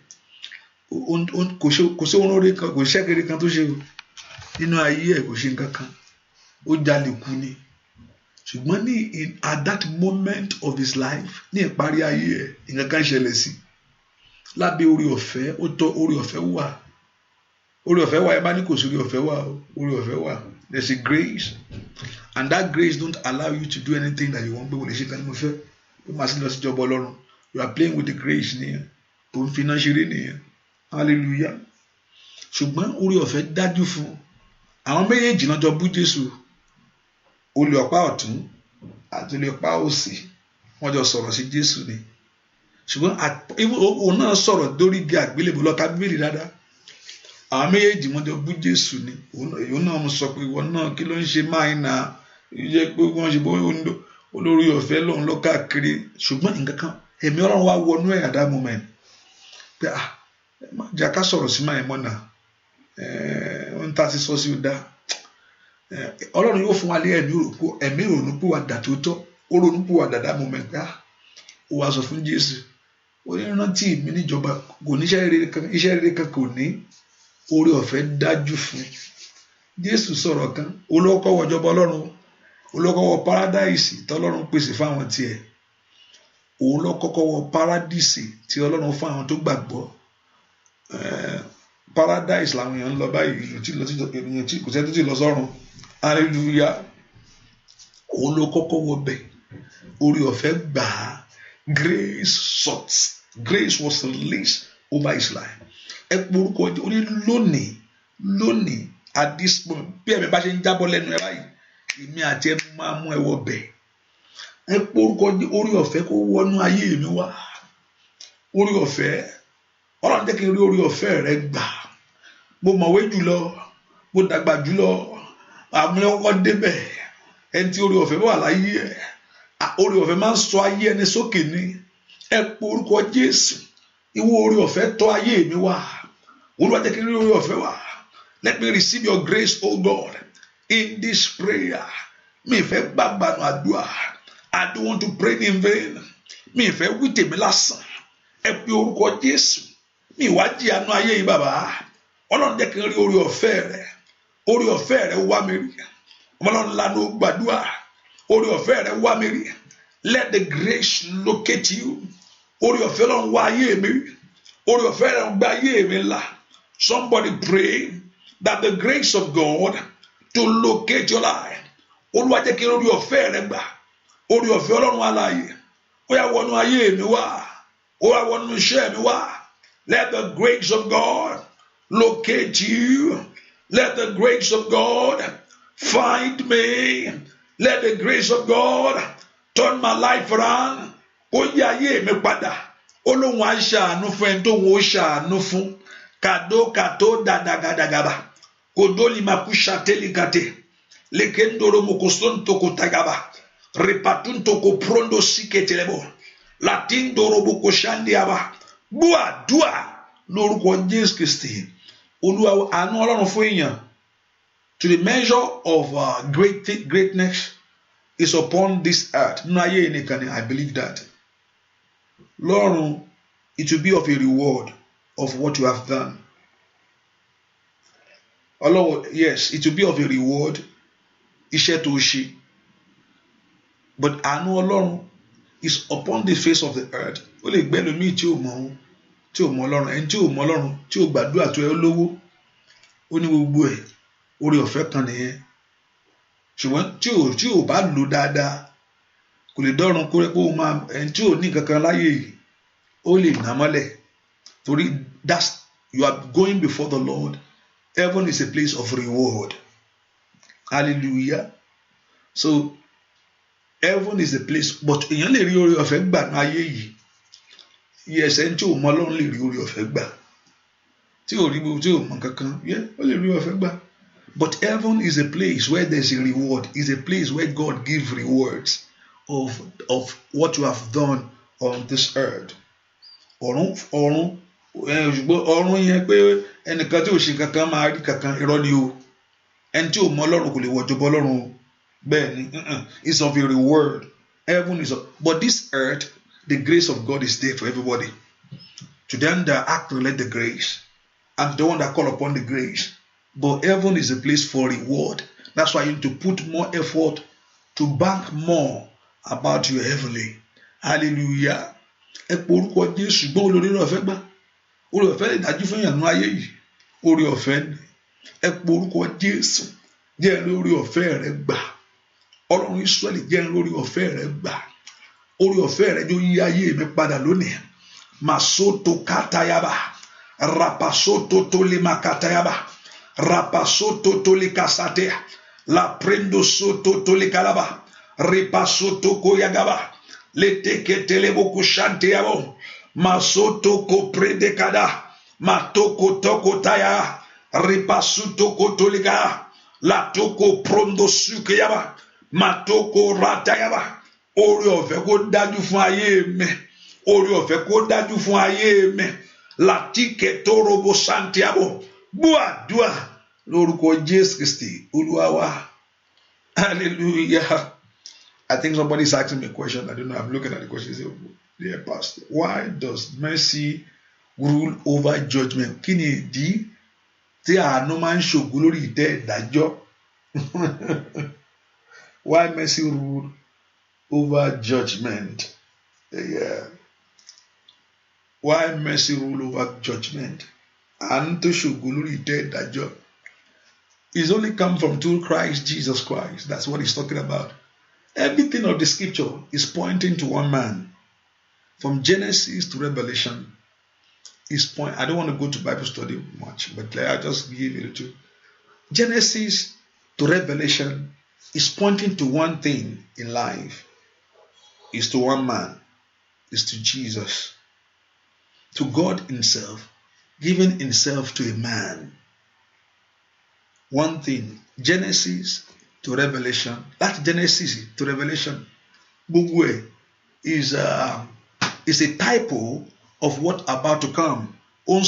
kò sí ohun orí kan, kò sí ṣẹ́kiri kan tó ṣe o nínú ayé ẹ̀. Kò ṣe nǹkan kan. Ó jalè kú ni. Ṣùgbọ́n ní at that moment of his life, ní ìparí ayé ẹ̀, nǹkan kan ṣẹlẹ̀ sí. Lábẹ́ orí ọ̀fẹ́, ó tọ́ orí ọ̀fẹ́ wà. Orí ọ̀fẹ́ wà. Ẹ bá ní kò sí orí ọ̀fẹ́ wà o. Orí ọ̀fẹ́ wà. There's a grace. and that grace don't allow you to do anything that you want pé wọ́n lè ṣe kan ní mo fẹ́ pé màá sì lọ sí ìjọba Ọlọ́run. You are playing with the grace nìyẹn òun fi iná ṣeré nìyẹn hallelujah. Ṣùgbọ́n orí ọ̀fẹ́ dájú fún àwọn méjèèjì náà jọ bú Jésù, olè ọ̀pá ọ̀tún àti olè ọ̀pá òsì wọ́n jọ sọ̀rọ̀ sí Jésù ni. Ṣùgbọ́n òun náà sọ̀rọ̀ lórí igi àgbélébùú lọ́ka bíbélì dáadáa. Àwọn méjèèjì wọ́n jọ bú Jésù ni. Òun náà mo sọ pé ìwọ náà kí ló ń ṣe máa ń na yẹ pé wọ́n ṣe bó olórí ọ̀fẹ́ lòun lọ káàkiri. Ṣùgbọ́n nǹkan kan ẹ̀mí Ọlọ́run wá wọnú ẹ̀ at that moment pé jà ká sọ̀rọ̀ sí máa ń mọ́ náà wọ́n ta sí sọ sí ó dá. Ọlọ́run yóò fún wa lé ẹ̀mí ìrònúpìwàdà tó tọ́. Ó ronúpìwàdà that moment pé ó wá sọ fún Jésù ó ní rántí mi níjọba kò ní iṣẹ́ rere kan kò ní oore ọ̀fẹ́ dájú fún. Jésù sọ̀rọ̀ kan olókọ́wọ́ ìjọba Ọlọ́run olókọ́wọ́ paradise tọ́lọ́run pèsè fáwọn tiẹ̀, òun lọ́kọ́kọ́wọ́ paradise tí Ọlọ́run fún àwọn tó gbàgbọ́. Paradise làwọn èèyàn ń lọ báyìí èèyàn tí kò sẹ́ni tó ti lọ sọ́run hallelujah. Òun ló kọ́kọ́ wọ bẹ̀ oore ọ̀fẹ́ gbà á. Grace was released over his life. Ẹ porúkọ ó ní lónìí at this moment bí ẹ̀mí bá ṣe ń jábọ́ lẹ́nu ẹ báyìí èmi àti ẹ máa mú ẹ wọ bẹ̀. Ẹ porúkọ oore ọ̀fẹ́ kó wọnú ayé mi wá. Oore ọ̀fẹ́ Ọlọ́run jẹ́ kí n rí oore ọ̀fẹ́ rẹ gbà. Mo mọ̀wé jùlọ mo dàgbà jùlọ àmì ọkọ̀ débẹ̀ ẹni tí oore ọ̀fẹ́ bá wà láyé ẹ̀ oore ọ̀fẹ́ máa ń sọ ayé ẹni sókè ni. Ẹ porúkọ Jésù ìwọ oore ọ̀fẹ́ tọ́ ayé mi wá. Olúwa jẹ́ kí n rí oore ọ̀fẹ́ wá. Let me receive your grace, O God, in this prayer. Mi fẹ́ gbàgbànú àdúrà. I don't want to pray in vain. Mi fẹ́ wí tèmi lásán. Ẹ pe orúkọ Jésù. Mi wá jìyànú ayé yìí bàbá. Ọlọ́run jẹ́ kí n rí oore ọ̀fẹ́ rẹ. Oore ọ̀fẹ́ rẹ wá mi rí. Ọlọ́run lanu gbàdúrà. Oore ọ̀fẹ́ rẹ wá mi rí. Let the grace locate you. Oore ọ̀fẹ́ Ọlọ́run wá ayé mi rí. Oore ọ̀fẹ́ rẹ gba ayé mi là. Somebody pray that the grace of God to locate your life. Olúwa jẹ́ kí n rí oore ọ̀fẹ́ rẹ gbà. Oore ọ̀fẹ́ Ọlọ́run alààyè. Ó yá wọnú ayé mi wá. Ó yá wọnú iṣẹ́ mi wá. Let the grace of God locate you. Let the grace of God find me. Let the grace of God turn my life around. Ó yí ayé mi padà. Olóhùn á ṣàánú fún ẹni tó ń ṣàánú fún. Kàdó dàdàgàdàgàbà. Kòdólì máa kú ṣàtẹ́lìkàtẹ́. Lekendoro mokosonto kotagaba. Repatunto ko prondo siketelebo. Latindoro bokoshandiaba. Bua dua lórúkọ Jésù Kristi. Olúwa àánú Ọlọ́run fún èèyàn. To the measure of greatness is upon this earth. Nínú ayé nìkan ni I believe that. Lọ́run, it will be of a reward of what you have done. Ọlọ́run, yes, it will be of a reward. Iṣẹ́ tó ṣe. But àánú Ọlọ́run is upon the face of the earth. Ó lè gbẹ́ lómi tí ò mọ̀ Ọlọ́run, ẹni tí ò mọ̀ Ọlọ́run, tí ò gbàdúrà tó ẹ lówó. Ó ní gbogbo ẹ̀ oore ọ̀fẹ́ kan nìyẹn. Ṣùgbọ́n tí ò bá lò dáadáa kò lè dọ́run kó rẹ́ pé ó máa ẹni tí ò ní kankan láyé yìí ó lè nà mọ́lẹ̀. Torí you are going before the Lord. Heaven is a place of reward. Hallelujah. So heaven is a place, but èèyàn lè rí oore ọ̀fẹ́ gbà ní ayé yìí. Yes, ẹni tí ò mọ̀ Ọlọ́run lè rí oore ọ̀fẹ́ gbà. Tí ò mọ̀ kankan, ó lè rí oore ọ̀fẹ́ gbà. But heaven is a place where there's a reward. It's a place where God gives rewards of what you have done on this earth. Ọ̀run yẹn pé ẹnìkan tí ò ṣe kankan máa rí kankan irọ́ ni o. Ẹni tí ò mọ̀ Ọlọ́run kò lè wọ ìjọba Ọlọ́run o. Bẹ́ẹ̀ni, it's of a reward. Heaven is but this earth, the grace of God is there for everybody. To them that act to let the grace, and the one that call upon the grace. But heaven is a place for reward. That's why you need to put more effort to bank more about your heavenly. Hallelujah. Ẹ po orúkọ Jésù gbọ́ olórí ọ̀fẹ́ gbà. Oore ọ̀fẹ́ lè dájú fún èèyàn ní ayé yìí. Oore ọ̀fẹ́ ni. Ẹ po orúkọ Jésù. Jẹ́ rí oore ọ̀fẹ́ rẹ gbà. Ọlọ́run Ísírẹ́lì jẹ́ n lórí ọ̀fẹ́ rẹ gbà. Orí ọ̀fẹ́ rẹ jó yí ayé mi padà lónìí. Masoto katayaba. Rapasoto tole makatayaba. Rapasoto tole kasate. La prendo soto tole kalaba. Ripasoto koyagaba. Leteke teleboku shante yabo. Masoto ko prede kada. Matoko toko taya. Ripasuto ko toliga. La toko prondo suke yaba. Matoko rata yaba. Orí ọ̀fẹ́ kó dájú fún ayé mi. Orí ọ̀fẹ́ kó dájú fún ayé mi. Latike torobo santiago. Gbàdúrà lórúkọ Jésù Kristi Olúwa wa. Hallelujah. I think somebody's asking me a question. I don't know. I'm looking at the question. Say, dear pastor, why does mercy rule over judgment? Kí ni ìdí tí àánú máa ń ṣògo lórí ìtẹ́ ìdájọ́? Why mercy rule over judgment? Yeah. Why mercy rule over judgment? Àánú tó ṣògo lórí ìtẹ́ ìdájọ́. It's only come from through Christ Jesus Christ. That's what he's talking about. Everything of the scripture is pointing to one man. From Genesis to Revelation is point. I don't want to go to Bible study much, but I'll just give you the two. Genesis to Revelation is pointing to one thing in life. Is to one man. Is to Jesus. To God himself. Giving himself to a man. One thing. Genesis to Revelation. That Genesis to Revelation. Gbogbo is a typo of what about to come. When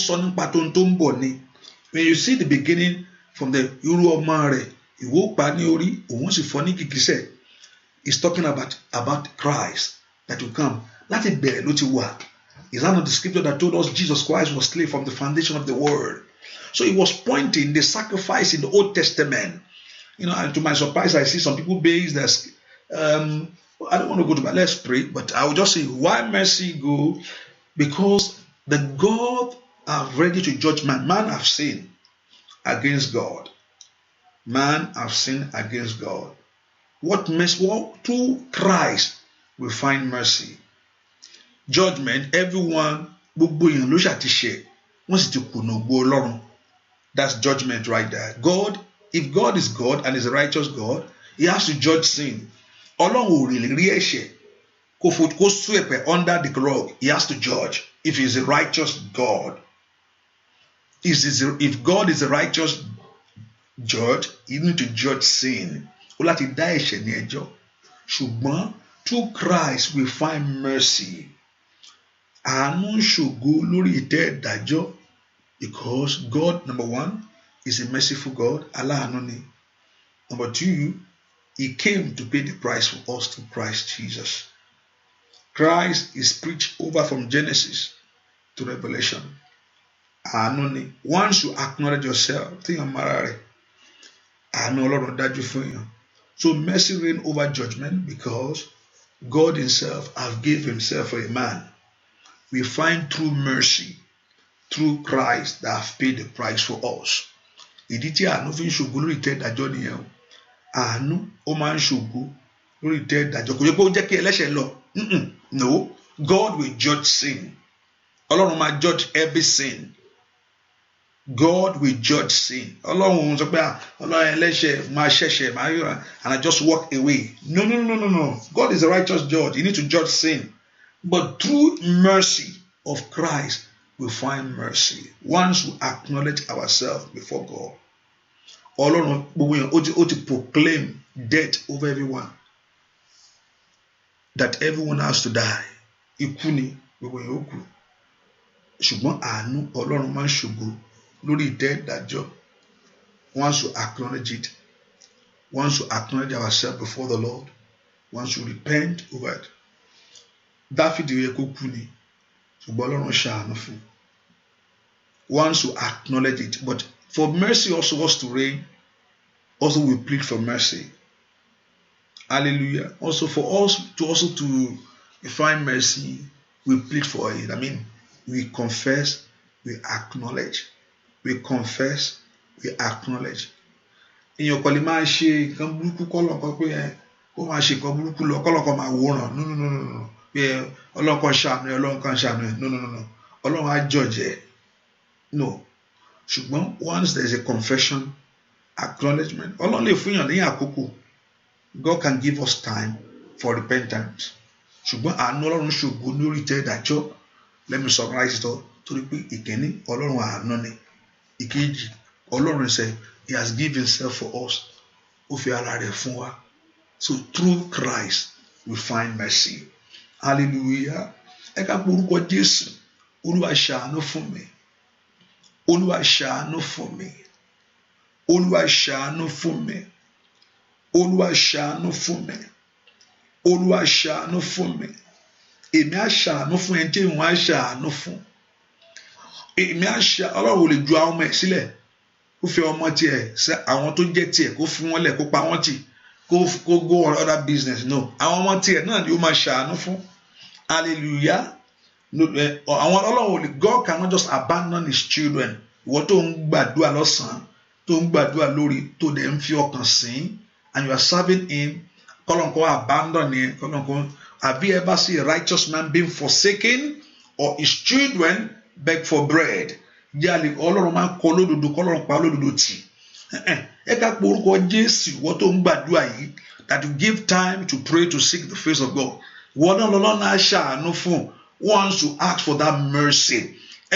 you see the beginning from the Irú ọmọ rẹ̀, ìwọ pa ní orí, òun sì fọ́ ní gìgísẹ̀. It's talking about Christ that will come. Láti bẹ̀rẹ̀ ló ti wà. Is that not the scripture that told us Jesus Christ was slain from the foundation of the world? So it was pointing the sacrifice in the Old Testament. You know, and to my surprise, I see some people base this. I don't want to go to that. Let's pray, but I will just say, why mercy go? Because the God are ready to judge man. Man have sinned against God. Man have sinned against God. What mercy? Well, through Christ we find mercy. Judgment, everyone, gbogbo èèyàn ló ṣàti ṣẹ̀, wọ́n sì ti kùnà ògo Ọlọ́run. That's judgment right there. God, if God is God and is a righteous God, he has to judge sin. Ọlọ́run ò lè rí ẹ̀ṣẹ̀ kó sweep under the rug. He has to judge if he is a righteous God. If God is a righteous judge, he need to judge sin. Ó láti dá ẹ̀ṣẹ̀ ní ẹjọ́. Ṣùgbọ́n through Christ we find mercy. Àánú ṣògo lórí ìtẹ́ ìdájọ́. Because God, number one, is a merciful God. Aláàánú ni. Number two, he came to pay the price for us through Christ Jesus. Christ is preached over from Genesis to Revelation. Àánú ni. Once you acknowledge yourself, tí yàn mara rẹ̀, àánú Ọlọ́run dájú fún yàn. So mercy reign over judgment because God himself have given himself for a man. We find true mercy through Christ that have paid the price for us. Ìdí tí àánú fi ń ṣògo lórí ìtẹ́ ìdájọ́ nìyẹn o. Àánú ó máa ń ṣògo lórí ìtẹ́ ìdájọ́. Kò yẹ kó jẹ́ kí ẹlẹ́ṣẹ̀ lọ. No, God will judge sin. Ọlọ́run máa judge every sin. God will judge sin. Ọlọ́run sọ pé Ọlọ́run ẹlẹ́ṣẹ̀ máa ṣẹ̀ṣẹ̀ máa yọra and I just walk away. No. God is a righteous judge. You need to judge sin. But through mercy of Christ, we find mercy. Once we acknowledge ourselves before God. Ọlọ́run gbogbo yẹn ó ti proclaim death over everyone. That everyone has to die. Ikú ni gbogbo yẹn ó kú. Ṣùgbọ́n àánú Ọlọ́run máa ń ṣògo lórí ìtẹ́ ìdájọ́. Once we acknowledge it. Once we acknowledge ourselves before the Lord. Once we repent over it. Dáfídì yẹ kó kú ni. Ṣùgbọ́n Ọlọ́run ṣàánú fún. Once we acknowledge it. But for mercy also was to reign. Also we plead for mercy. Hallelujah. Also for us to find mercy, we plead for it. I mean, we confess, we acknowledge. We confess, we acknowledge. In your kalima ṣe nǹkan burúkú kọ́ lọ́kọ́ pé kó máa ṣe nǹkan burúkú lọ kọ́lọ́kọ́ máa wòran no pé ọlọ́run kan ṣàánú ẹ ọlọ́run kan ṣàánú ẹ no ọlọ́run á judge ẹ no ṣùgbọ́n once there is a confession acknowledgement ọlọ́run lè fún yàn ní àkókò God can give us time for repentance ṣùgbọ́n àánú ọlọ́run ṣògo lórí tẹ́ ìdájọ́ let me summarize it all torí pé ìkíní ọlọ́run àánú ni ìkejì ọlọ́run ṣe he has given himself for us ó fi ara rẹ̀ fún wa so through Christ we find mercy hallelujah ẹ ká pé orúkọ Jésù olúwa ṣàánú fún mi olúwa ṣàánú fún mi olúwa ṣàánú fún mi olúwa ṣàánú fún mi olúwa ṣàánú fún mi èmi á ṣàánú fún ẹni tí ìwọ̀n á ṣàánú fún èmi á ṣe ọlọ́run ò lè ju àwọn ọmọ ẹ̀ sílẹ̀ kó fi ọmọ tiẹ̀ àwọn tó jẹ́ tiẹ̀ kó fi wọ́n lẹ̀ kó pa wọ́n tì kó go on other business no àwọn ọmọ tiẹ̀ náà ni ó máa ṣàánú fún hallelujah àwọn ọlọ́run ò lè God cannot just abandon his children ìwọ tó ń gbàdúrà lọ́sàn-án tó ń gbàdúrà lórí tó dẹ̀ ń fi ọkàn sìn and you are serving him kọ́lọ́nkọ́ abandon yẹn kọ́lọ́nkọ́ have you ever seen a righteous man being forsaken or his children beg for bread jálè ọlọ́run máa ń kọ lódodo kọ́lọ́run pa lódodo tì ẹ ká pé orúkọ Jésù ìwọ tó ń gbàdúrà yìí that you give time to pray to seek the face of God ìwọ náà lọ́lọ́run á ṣàánú fún once you ask for that mercy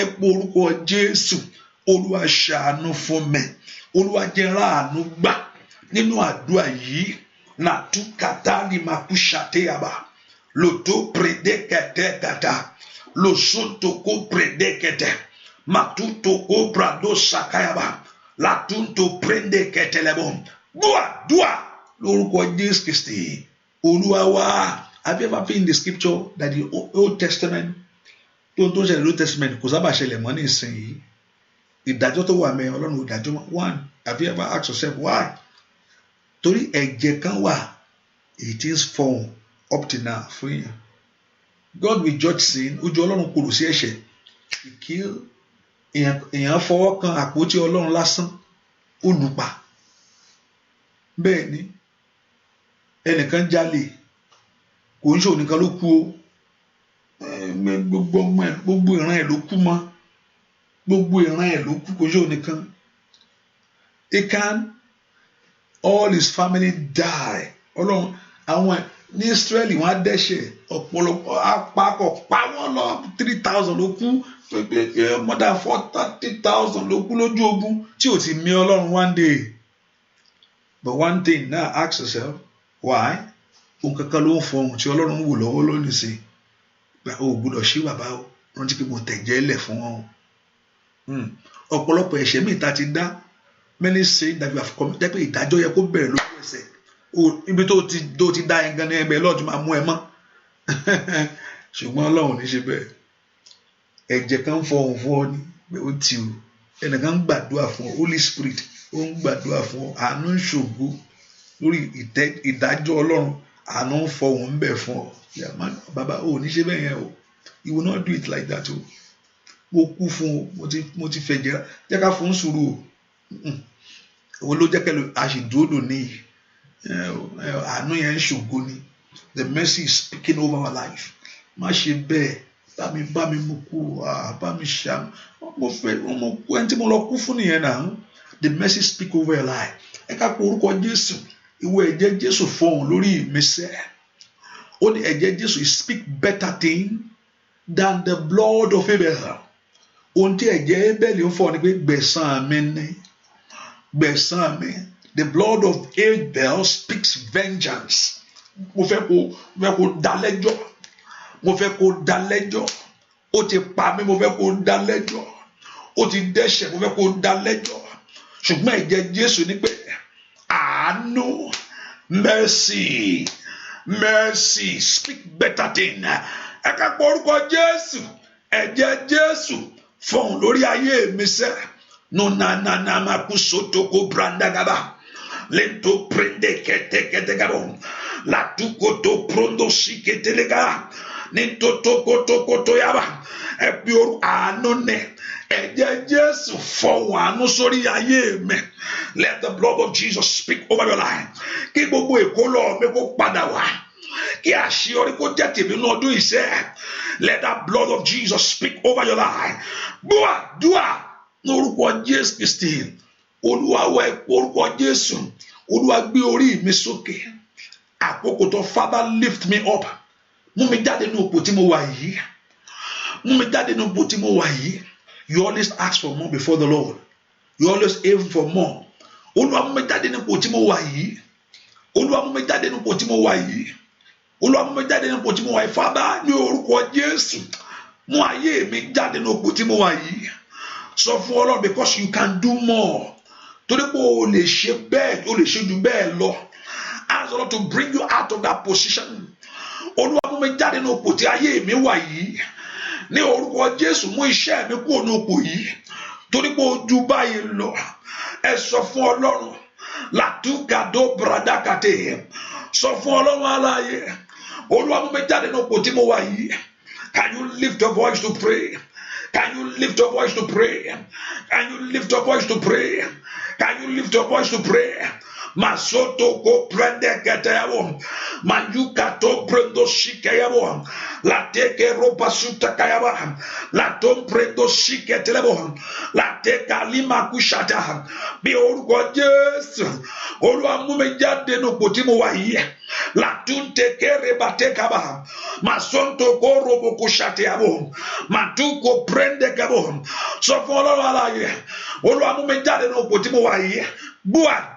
ẹ pé orúkọ Jésù olúwa ṣàánú fún mi olúwa jẹ́ n ráàánú gbà nínú àdúrà yìí nàtúkàtà ni màkú ṣàtẹ́yàbá lòtó pèdékẹtẹ́kàtà lòsóntòkó pèdékẹtẹ́ matutoko brado sakayaba latunto pèdékẹtẹ́lẹ́bọ̀ dua lórúkọ Jésù Kristi olúwa wa. Have you ever been in the scripture that the Old Testament tó ń ṣẹlẹ̀ Old Testament kò sábà ṣẹlẹ̀ mọ́ ní ìsinyìí ìdájọ́ tó wà mẹ́ ọlọ́run ìdájọ́ one have you ever asked yourself why torí ẹ̀jẹ̀ kan wà it is form up to now fún yàn God will judge sin ojú ọlọ́run kòrò sí ẹ̀ṣẹ̀ kill èèyàn fọwọ́ kan àpótí ọlọ́run lásán olùpa bẹ́ẹ̀ ni ẹnìkan jalè kò ń ṣe ònìkan ló kú o gbogbo ìran ẹ̀ ló kú mọ́ gbogbo ìran ẹ̀ ló kú kò ń ṣe ònìkan Achan all his family die ọlọ́run àwọn ní Israeli wọn á dẹ́ṣẹ̀ ọ̀pọ̀lọpọ̀ apákọ̀ pa wọ́n lọ 3,000 ló kú more than 40,000 ló kú lójú ogun tí ò ti mì ọlọ́run one day but one thing now ask yourself why ohun kankan ló ń fọ ohun tí ọlọ́run ń wò lọ́wọ́ lónìí sí o gbọ́dọ̀ ṣí bàbá o rántí pé mo tẹ̀jẹ́ lẹ̀ fún wọn ọ̀pọ̀lọpọ̀ ẹ̀ṣẹ̀ mi ta ti dá many say that you have committed pé ìdájọ́ yẹ kó bẹ̀rẹ̀ lójú ẹsẹ̀ ibi tó ti dá yẹn gan ní ẹgbẹ́ lọ́ọ̀tún máa mú ẹ mọ́ ṣùgbọ́n ọlọ́run ní ṣe bẹ́ẹ̀ ẹ̀jẹ̀ kan fọ ohun fún ọ ní pé ó ti o ẹnìkan ń gbàdúrà fún ọ Holy Spirit ó ń gbàdúrà fún ọ àánú ń ṣògo lórí ìdájọ́ ọlọ́run àánú ń fọ ohun ń bẹ̀ fún ọ bàbá ò ní ṣe bẹ́ẹ̀ yẹn o you will not do it like that o mo kú fún o mo ti fẹ́ jẹ́ ká fún sùúrù o òun ló jẹ́ kẹ́lò àṣìdúró ní àánú yẹn ń ṣògo ni the mercy is speaking over my life má ṣe bẹ́ẹ̀ bá mi mú kú bá mi ṣàánú mo kú ẹni tí mo lọ kú fún nìyẹn náà the mercy speak over your life ẹ ká pé orúkọ Jésù ìwọ ẹ̀jẹ̀ Jésù fọhùn lórí ìmísẹ́ ó ní ẹ̀jẹ̀ Jésù speak better thing than the blood of Abel ohun tí ẹ̀jẹ̀ Abel ń fọ ni pé gbẹ̀san mi ni gbẹ̀san mi the blood of Abel speaks vengeance mo fẹ́ kó dá lẹ́jọ́ mo fẹ́ kó dá lẹ́jọ́ ó ti pa mí mo fẹ́ kó dá lẹ́jọ́ ó ti dẹ́ṣẹ̀ mo fẹ́ kó dá lẹ́jọ́ ṣùgbọ́n ẹ̀jẹ̀ Jésù ní pé àánú mercy speak better thing ẹ ká pọ̀ orúkọ Jésù ẹ̀jẹ̀ Jésù fọhùn lórí ayé mi sẹ́ nunanana makusotoko brandagaba lento prende keteketegabo latukoto prondo siketelega nintotokotokoto yaba ẹ bí àánú nẹ Ẹ̀jẹ̀ Jésù fọwọ́ àánú sórí ayé mi. Let the blood of Jesus speak over your life. Kí gbogbo ìkólọ mi kó padà wá. Kí àṣeyọrí kó jẹ́ tèmi ní ọdún iṣẹ́. Let that blood of Jesus speak over your life. Dúà lórúkọ Jésù Kristi. Olúwa wẹ orúkọ Jésù. Olúwa gbé orí mi sókè. Àkókò tó Father lift me up. Mú mi jáde ní ipò tí mo wà yìí. Mú mi jáde ní ipò tí mo wà yìí. You always ask for more before the Lord. You always aim for more. Olúwa mú mi jáde ní ipò tí mo wà yìí. Olúwa mú mi jáde ní ipò tí mo wà yìí. Olúwa mú mi jáde ní ipò tí mo wà yìí. Father, ní orúkọ Jésù. Mú ayé mi jáde ní ipò tí mo wà yìí. Sọ fún Ọlọ́run because you can do more. Torí pé o lè ṣe bẹ́ẹ̀, o lè ṣe jù bẹ́ẹ̀ lọ. Ask the Lord to bring you out of that position. Olúwa mú mi jáde ní ipò tí ayé mi wà yìí. Ní orúkọ Jésù mú iṣẹ́ mi kúrò ní ipò yìí. Torí pé o jù báyìí lọ. Ẹ sọ fún Ọlọ́run. Làtúgàdó bradakate. Sọ fún Ọlọ́run aláyé. Olúwa mú mi jáde ní ipò tí mo wà yìí. Can you lift your voice to pray? Can you lift your voice to pray? Can you lift your voice to pray? Can you lift your voice to pray? Masoto ko prende ketayabo. Mayuka to prendo shikayabo. La teke ropa suta kayaba. La tom prendo shiketelebo. La teka lima kushata. Bí orúkọ Jésù. Olúwa mú mi jáde ní ipò tí mo wà yìí. La tunte kere batekaba. Masonto ko robo kushate abo. Matuko prende kabo. Sọ fún Ọlọ́run alààyè. Olúwa mú mi jáde ní ipò tí mo wà yìí.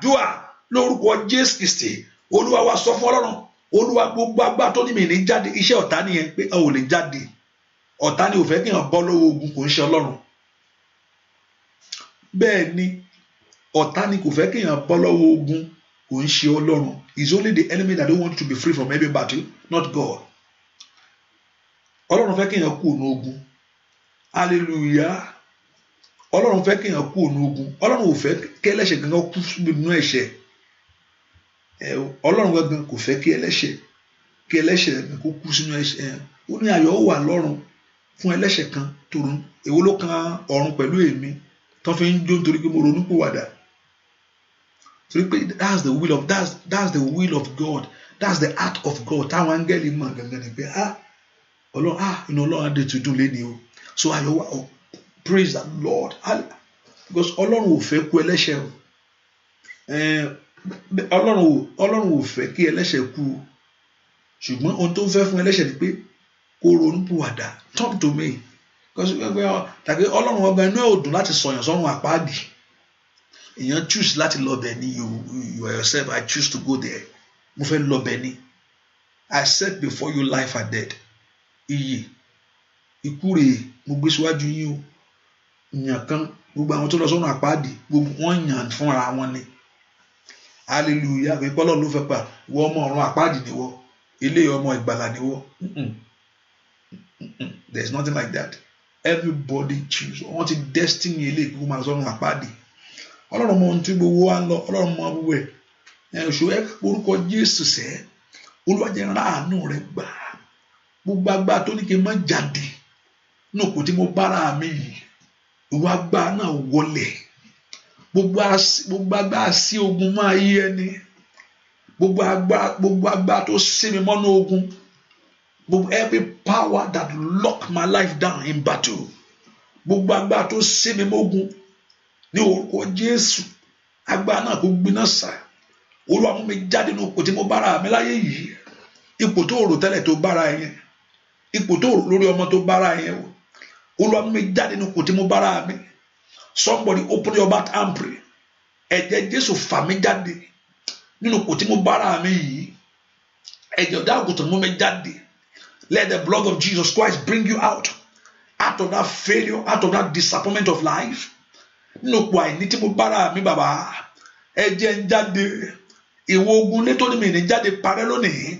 Dúà lórúkọ Jésù Kristi. Olúwa wa sọ fún Ọlọ́run. Olúwa gbogbo agbá tó ní mi ní jáde. Iṣẹ́ ọ̀tá nìyẹn pé ò lè jáde. Ọ̀tá ni ò fẹ́ kí èèyàn bọ́ lọ́wọ́ ogun, kò ń ṣe Ọlọ́run. Bẹ́ẹ̀ ni ọ̀tá ni kò fẹ́ kí èèyàn bọ́ lọ́wọ́ ogun, kò ń ṣe Ọlọ́run. It's only the enemy that don't want you to be free from every battle, not God. Ọlọ́run fẹ́ kí èèyàn kú òun ogun. Hallelujah. Ọlọ́run fẹ́ kí èèyàn kú òun ogun. Ọlọ́run ò fẹ́ kí ẹlẹ́ṣẹ̀ gangan kú nínú ẹ̀ṣẹ̀. Ọlọ́run gangan kò fẹ́ kí ẹlẹ́ṣẹ̀ kó kú sínú ẹ̀ṣẹ̀. Ó ní ayọ̀ wà lọ́run fún ẹlẹ́ṣẹ̀ kan torun. Èwo ló kan ọ̀run pẹ̀lú èmi tó fi ń jó nítorí pé mo ronúpìwàdà. Torí pé that's the will of God. That's the heart of God. Táwọn áńgẹ́lì mọ̀ gangan ni pé Ọlọ́run inú Ọlọ́run adé tó dùn léni o. So ayọ̀ wà praise the Lord. Because Ọlọ́run ò fẹ́ kú ẹlẹ́ṣẹ̀ o. Ọlọ́run ò fẹ́ kí ẹlẹ́ṣẹ̀ kú o. Ṣùgbọ́n ohun tó ń fẹ́ fún ẹlẹ́ṣẹ̀ ni pé kó ronúpìwàdà. Talk to me. Because tàbí Ọlọ́run ọba inú ẹ̀ ò dùn láti sọ̀yàn sọ́run àpáàdì. Èèyàn choose láti lọ bẹ̀ ni you yourself. I choose to go there. Mo fẹ́ lọ bẹ̀ ni. I set before you life and death. Iyì ikú rèé mo gbé síwájú yín o. Ìyàn kan gbogbo àwọn tó lọ sọ́run àpáàdì gbogbo wọ́n yàn fúnra wọn ni. Hallelujah. Pé Ọlọ́run ló fẹ́ pa ìwọ ọmọ ọ̀run àpáàdì ni wọ́. Ilé ọmọ ìgbàlà ni wọ́. There's nothing like that. Everybody choose. Wọ́n ti destiny ilé ìkókó máa sọ́run àpáàdì. Ọlọ́run mọ ohun tí gbogbo wa ń lọ. Ọlọ́run mọ gbogbo ẹ̀. Ṣò ẹ́ orúkọ Jésù sẹ́. Olúwa jẹ́ n rí àánú rẹ̀ gbà. Gbogbo agbára tó ní kí n má jáde ní òkú tí mo bára mi yìí. Ìwọ agbára náà wọlẹ̀. Gbogbo agbára sí ogun máa yí ẹni. Gbogbo agbára tó sí mi mọ́nú ogun. Every power that lock my life down in battle. Gbogbo agbára tó sí mi mọ́gun. Ní orúkọ Jésù. Agbára náà kó gbiná sá. Olúwa mú mi jáde ní òkú tí mo bára mi láyé yìí. Ipò tó rò tẹ́lẹ̀ tó bára yẹn. Ipò tó rò lórí ọmọ tó bára yẹn o. Olúwa mú mi jáde ní òkú tí mo bára mi. Somebody open your mouth and pray. Ẹ̀jẹ̀ Jésù fà mí jáde nínú òkú tí mo bára mi yìí. Ẹ̀jẹ̀ ọ̀dọ́ àgùntàn mú mi jáde. Let the blood of Jesus Christ bring you out of that failure, out of that disappointment of life. Nínú òkú àìní tí mo bára mi bàbá. Ẹ̀jẹ̀ ń jáde. Ìwọ ogun létò ní mi ní jáde parẹ́ lónìí.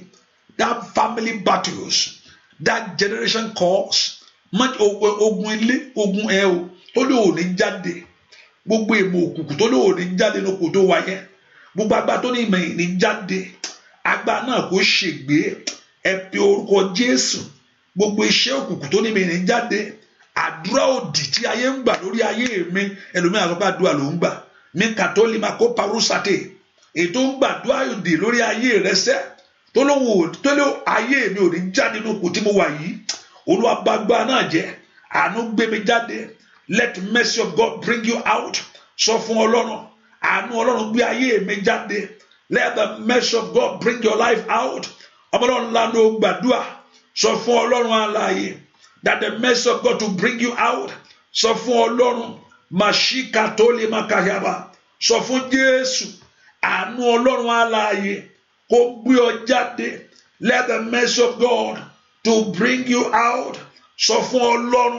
That family battles, that generation cause, ogun ilé, ogun ẹ o, tó lè ò ní jáde. Gbogbo èmọ̀ òkùnkùn tó lè ò ní jáde ní òkú tó wáyé. Gbogbo agbá tó ní ìmọ̀ ní jáde. Agbá náà kò ṣègbé. Ẹ pe orúkọ Jésù. Gbogbo iṣẹ́ òkùnkùn tó ní ìmọ̀ ní jáde. àdúrà òdì tí ayé ń gbà lórí ayé mi ẹlòmíràn sọ pé àdúrà ló ń gbà mi kàtólì máa kó parúsàtè ètò ń gbàdúrà òdì lórí ayé rẹ sẹ́ tó ló ayé mi ò ní já nínú ipò tí mo wà yìí Olúwa bà agbára náà jẹ́ àánú gbé mi jáde let mercy of God bring you out sọ fún Ọlọ́run àánú Ọlọ́run gbé ayé mi jáde let the mercy of God bring your life out ọmọ Ọlọ́run lánàá ó gbàdúrà sọ fún Ọlọ́run alààyè that the mercy of God to bring you out sọ fún Ọlọ́run màṣíkà tó lè má kàyàbá sọ fún Jésù àánú Ọlọ́run alààyè kó gbé ọ jáde let the mercy of God to bring you out sọ fún Ọlọ́run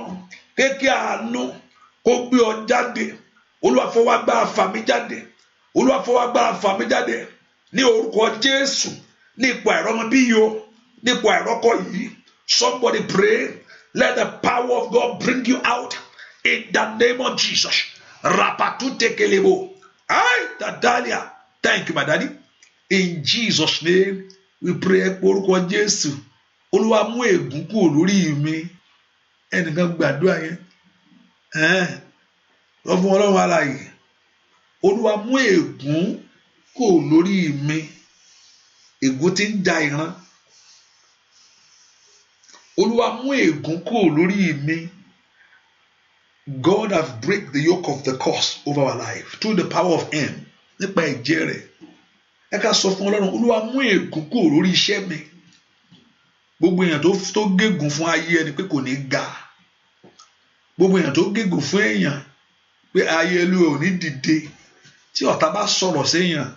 kéèké àánú kó gbé ọ jáde Olúwa fọwọ́ agbára fà mí jáde Olúwa fọwọ́ agbára fà mí jáde ní orúkọ Jésù ní ipò àìrọ́mọbí yìí o ní ipò àìrọ́kọ yìí somebody pray let the power of God bring you out in the name of Jesus rapatu tekelebo ay dadalia thank you my daddy in Jesus name we pray orúkọ Jésù Olúwa mú ègún kúrò lórí mi ẹnìkan gbàdúrà yẹn lọ fún Ọlọ́run alààyè Olúwa mú ègún kúrò lórí mi ègún tí ń ja ìran Olúwa mú ègún kúrò lórí mi God have break the yoke of the curse over our life through the power of him nípa ẹ̀jẹ̀ rẹ̀ ẹ ká sọ fún Ọlọ́run Olúwa mú ègún kúrò lórí iṣẹ́ mi gbogbo èèyàn tó gégùn fún ayé ẹni pé kò ní ga gbogbo èèyàn tó gégùn fún èèyàn pé ayé ẹlú ò ní dìde tí ọ̀tá bá sọ̀rọ̀ séèyàn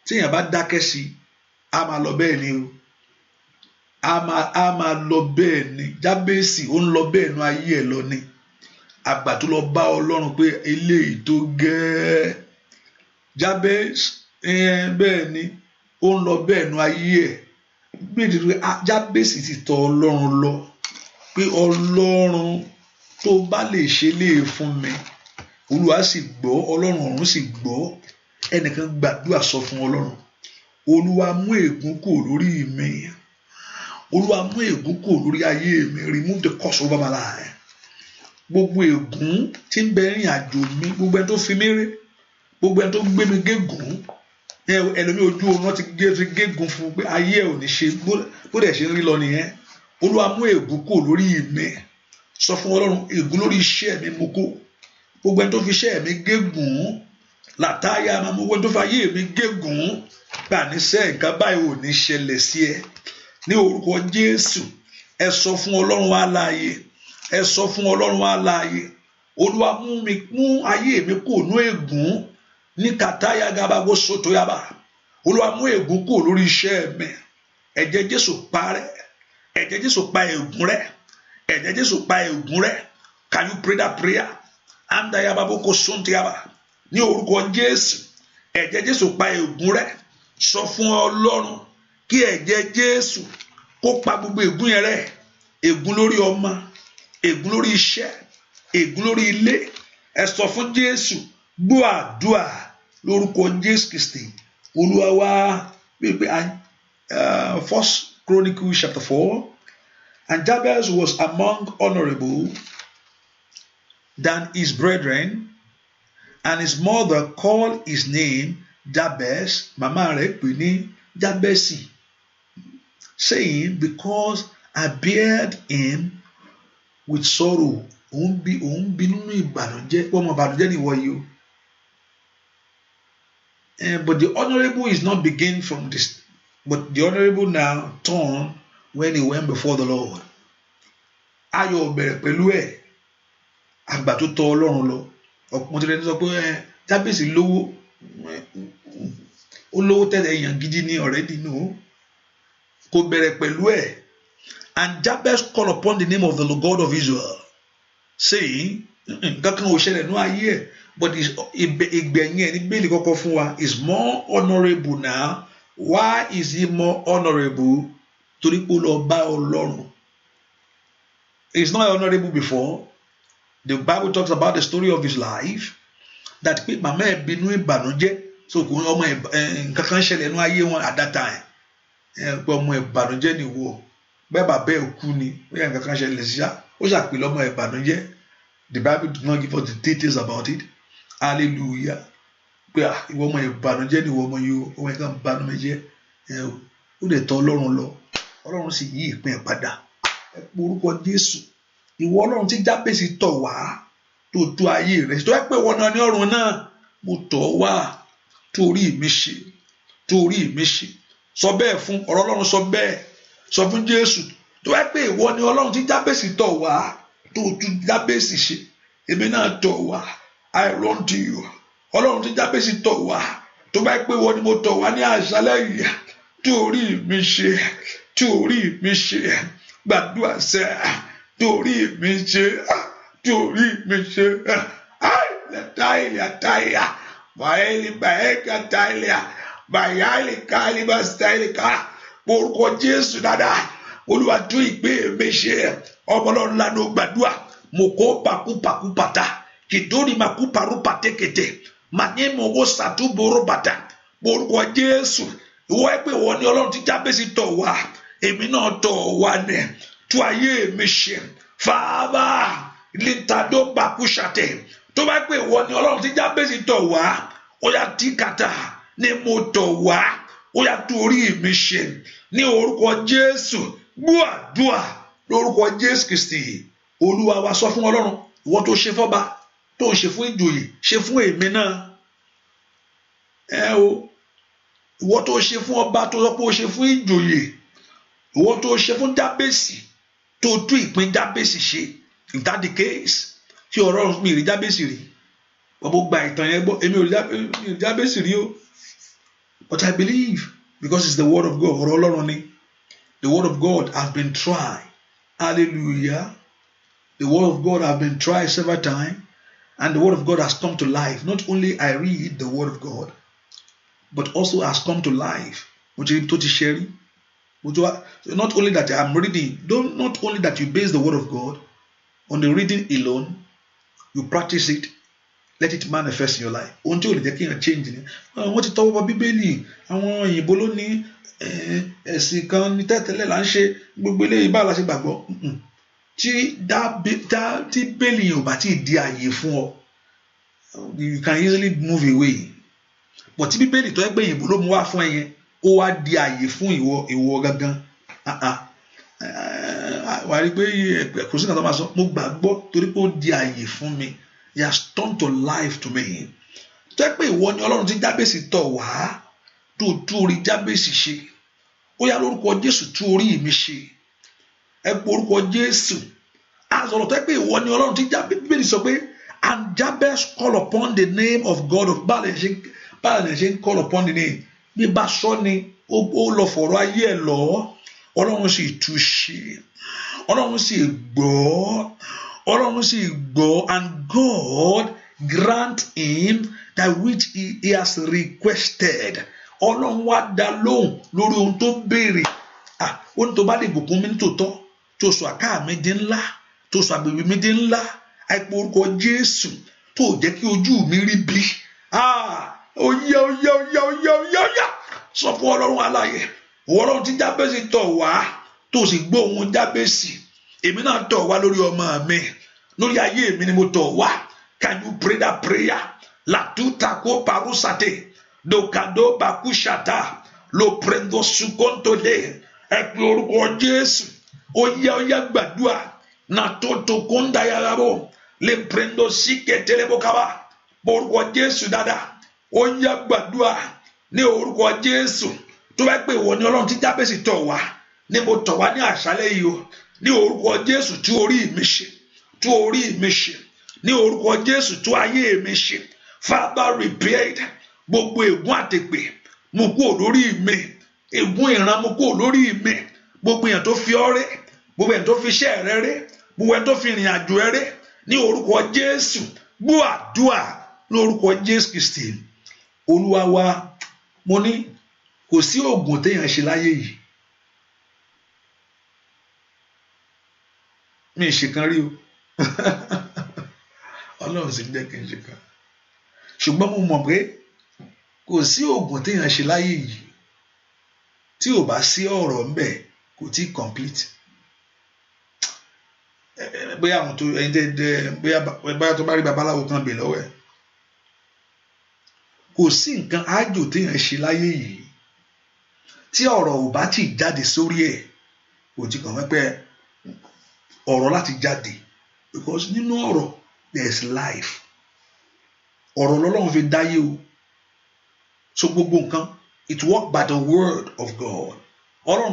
tí èèyàn bá dákẹ́ sí a máa lọ bẹ́ẹ̀ ni o a máa lọ bẹ́ẹ̀ ni Jábésì ó ń lọ bẹ́ẹ̀ nu ayé ẹ̀ lọ ni àgbà tó lọ bá Ọlọ́run pé eléyìí tó gẹ́ẹ́ Jábésì bẹ́ẹ̀ ni ó ń lọ bẹ́ẹ̀ nu ayé ẹ̀ gbèdé pé Jábésì ti tọ̀ Ọlọ́run lọ pé Ọlọ́run tó bá lè ṣe lè fún mi Olúwa sì gbọ́ Ọlọ́run ọ̀run sì gbọ́ ẹnìkan gbàdúrà sọ fún Ọlọ́run Olúwa mú ègún kúrò lórí mi Olúwa mú ègún kúrò lórí ayé mi remove the curse over my life gbogbo ègún tí ń bẹ rìn àjò mi gbogbo ẹni tó fi mí ré gbogbo ẹni tó gbé mi gégùn ẹlòmí ojú oorun ti gégùn fún pé ayé ẹ ò ní ṣe bó dẹ̀ ṣe ń rí lọ nìyẹn Olúwa mú ègún kúrò lórí mi sọ fún Ọlọ́run ègún lórí iṣẹ́ mi mo kó gbogbo ẹni tó fi iṣẹ́ mi gégùn látàyà máa mú gbogbo ẹni tó fi ayé mi gégùn gbà níṣẹ́ nǹkan báyìí ò ní ṣẹlẹ̀ sí ẹ ní orúkọ Jésù ẹ sọ fún Ọlọ́run alààyè ẹ sọ fún Ọlọ́run alààyè Olúwa mú ayé mi kúrò nú ègún ní kàtáyà gabago soto yaba Olúwa mú ègún kúrò lórí iṣẹ́ mi ẹ̀jẹ̀ Jésù parẹ́ ẹ̀jẹ̀ Jésù pa ègún rẹ́ ẹ̀jẹ̀ Jésù pa ègún rẹ́ can you pray that prayer anda yababoko sonti yaba ní orúkọ Jésù ẹ̀jẹ̀ Jésù pa ègún rẹ́ sọ fún Ọlọ́run kí ẹ̀jẹ̀ Jésù kó pa gbogbo ègún yẹn rẹ́ ègún lórí ọmọ ègún lórí iṣẹ́ ègún lórí ilé ẹ sọ fún Jésù gbọ́ àdúà lórúkọ Jésù Kristi Olúwa wa pé First Chronicles chapter 4 and Jabez was among honorable than his brethren and his mother called his name Jabez màmá rẹ̀ pè ní Jabesi saying because I beard him with sorrow òun bí nínú ìbànújẹ́ ọmọ ìbànújẹ́ ni wọ́n yìí o but the honourable is not begin from this but the honourable now turn when he went before the Lord ayọ̀ bẹ̀rẹ̀ pẹ̀lú ẹ̀ àgbà tó tọ̀ Ọlọ́run lọ ọ̀pọ̀ tí lẹ́nu sọ pé Jábésì lówó ó lówó tẹ́lẹ̀ èèyàn gidi ní already no kò bẹ̀rẹ̀ pẹ̀lú ẹ̀ and Jabez called upon the name of the God of Israel saying kankan ò ṣẹlẹ̀ ní ayé ẹ̀ but ìgbẹ̀yìn ẹ̀ ní bẹ́ẹ̀lì kọ́kọ́ fún wa is more honourable now why is he more honourable torí pé ó lọ bá Ọlọ́run he is not honourable before the Bible talks about the story of his life that pé màmá ẹ̀ bínú ìbànújẹ́ so kò ọmọ kankan ṣẹlẹ̀ ní ayé wọn at that time pé ọmọ ìbànújẹ́ ni wo bẹ́ẹ̀ bàbá ẹ̀ kú ni bẹ́ẹ̀ kankan ṣẹlẹ̀ sí ó ṣàpè lọ́mọ ìbànújẹ́. The Bible did not give us the details about it. Hallelujah. Pé ìwọ ọmọ ìbànújẹ́ ni ìwọ ọmọ yìí ọmọ ìkan ìbànújẹ́ ó lè tọ̀ Ọlọ́run lọ. Ọlọ́run sì yí ìpín ẹ̀ padà. Ẹ pe orúkọ Jésù. Ìwọ Ọlọ́run tí Jábésì tọ̀ wá tó tú ayé rẹ̀. Tó yẹ pé wọn náà ní ọ̀run náà mo tọ̀ wá torí mi ṣe. Torí mi ṣe. Sọ bẹ́ẹ̀ fún ọ̀rọ̀ Ọlọ́run sọ bẹ́ẹ̀. Sọ fún Jésù. Tó yẹ pé ìwọ ni Ọlọ́run tí Jábésì tọ̀ wá tó tú Jábésì ṣe. Èmi náà tọ̀ wá. I run to you. Ọlọ́run tí Jábésì tọ̀ wá. Tó bá pé ìwọ ni mo tọ̀ wá ní àṣálẹ́ yìí. Torí mi ṣe. Torí mi ṣe. Gbàdúrà sẹ́. Torí mi ṣe. Torí mi ṣe. Táìlì. Báyìí báyìí táìlì. Báyìí káìlì bá táìlì ká. Orúkọ Jésù dáadáa. Olúwa tún ìgbé mi ṣe. Ọmọ Ọlọ́run lánàá gbàdúrà. Mo kó pàkúpàkú bàtà. Kìdórí màkú parú pàtẹ́kẹ̀tẹ̀. Màní mo wó sàtúbòrò bàtà. Orúkọ Jésù. Ìwọ ẹgbẹ́ ìwọ ni Ọlọ́run tí Jábésì tọ̀ wá. Èmi náà tọ̀ wá ní. Tú ayé mi ṣe. Fàábà. Lítàdó bàkú ṣàtẹ̀. Tó bá pé ìwọ ni Ọlọ́run tí Jábésì tọ̀ wá. Ó yá tí kàtà. Ní mo tọ̀ wá. Ó yá tú orí mi ṣe. Ní orúkọ Jésù. Gbọ́ àdúrà lórúkọ Jésù Kristi. Olúwa wa sọ fún Ọlọ́run. Ìwọ tó ṣe fọ́ba. Tó ṣe fún ìjòyè. Ṣe fún èmi náà. Ìwọ tó ṣe fún ọba tó sọ pé ó ṣe fún ìjòyè. Ìwọ tó ṣe fún Jábésì. Tó tú ìpín Jábésì ṣe. If that the case. Tí ọ̀rọ̀ mi rí Jábésì rí. Bọ́bọ́ gba ìtàn yẹn gbọ́. Èmi ò rí Jábésì rí o. But I believe because it's the word of God. Ọ̀rọ̀ Ọlọ́run ni. The word of God has been tried. Hallelujah. The word of God has been tried several times. And the word of God has come to life. Not only I read the word of God, but also has come to life. Not only that I'm reading, not only that you base the word of God on the reading alone, you practice it, let it manifest in your life. Until you can change it. What you talk about Bíbélì, àwọn òyìnbó ló ní ẹ̀sìn kan ní tẹ́tẹ́lẹ̀ là ń ṣe gbogbo eléyìí bá la ṣe gbàgbọ́. Tí Bíbélì yẹn ò bá ti di àyè fún ọ, you can easily move away. But tí Bíbélì tó ẹgbẹ́ òyìnbó ló mú wá fún ẹ yẹn, ó wá di àyè fún ìwọ gangan. Wàá rí pé kò sí nǹkan tó máa sọ, mo gbàgbọ́ torí pé ó di àyè fún mi. He has turned to life to me. Tó ẹ pé ìwọ ni Ọlọ́run tí Jábésì tọ̀ wá tó tú orí Jábésì ṣe. Ó yá lórúkọ Jésù tú orí mi ṣe. Ẹ pé orúkọ Jésù. Àsọ̀rọ̀ tó ẹ pé ìwọ ni Ọlọ́run tí Bíbélì sọ pé and Jabez call upon the name of God of báàlẹ̀ ṣe ń call upon the name. Bí bá sọ ni ó lọ fọ̀rọ̀ ayé ẹ̀ lọ. Ọlọ́run sì tú ṣe. Ọlọ́run sì gbọ́. Ọlọ́run sì gbọ́ and God grant him that which he has requested. Ọlọ́run wá dá lóhùn lórí ohun tó béèrè. Ohun tó bá lè bùkún mi ní tòótọ́. Tó sọ àká mi di ńlá. Tó sọ àgbègbè mi di ńlá. Àìpé orúkọ Jésù tó jẹ́ kí ojú mi rí bí. Ó yá. Sọ fún Ọlọ́run alààyè. Ọlọ́run tí Jábésì tọ̀ wá tó sì gbọ́ ohùn Jábésì. Èmi náà tọ̀ wá lórí ọmọ mi. Lórí ayé mi ni mo tọ̀ wá. Can you pray that prayer? La tuta ko parusate. Do kado bakushata. Lo prendo sukontole. Ẹ pe orúkọ Jésù. Ó yá gbàdúrà. Na toto konda yarabo. Le prendo siketele bokaba. Orúkọ Jésù dáadáa. Ó yá gbàdúrà. Ní orúkọ Jésù. Tó bá pè wọ́n ní Ọlọ́run tí Jábésì tọ̀ wá. Ní mo tọ̀ wá ní àṣálẹ́ yìí o. Ní orúkọ Jésù tú orí mi ṣe. Tú orí mi ṣe. Ní orúkọ Jésù tú ayé mi ṣe. Father repaired. Gbogbo ègún àtèpè. Mo kúrò lórí mi. Ègún ìran mo kúrò lórí mi. Gbogbo èèyàn tó fi ọ́ rẹ́. Gbogbo èèyàn tó fi iṣẹ́ rẹ rẹ́. Gbogbo èèyàn tó fi ìrìn àjò rẹ rẹ́. Ní orúkọ Jésù. Gbọ́ àdúrà ní orúkọ Jésù Kristi. Olúwa wa, mo ní kò sí oògùn téèyàn ṣe láyé yìí. Mi ì ṣe kan rí o. Ọlọ́run sì ń jẹ́ kí n ṣe kan. Ṣùgbọ́n mo mọ̀ pé kò sí oògùn téèyàn ṣe láyé yìí tí ò bá sí ọ̀rọ̀ ńbẹ̀ kò tí complete. bóyá àwọn tó ẹyin tẹ bóyá tó bá rí babaláwo kan bè lọ́wọ́ ẹ̀ kò sí nǹkan ájò téèyàn ṣe láyé yìí tí ọ̀rọ̀ ò bá ti jáde sórí ẹ̀ kò ti kàn wípé ọ̀rọ̀ láti jáde because nínú ọ̀rọ̀ there is life ọ̀rọ̀ lọ́lọ́run fi dáyé o so gbogbo nǹkan it work by the word of God ọ̀rọ̀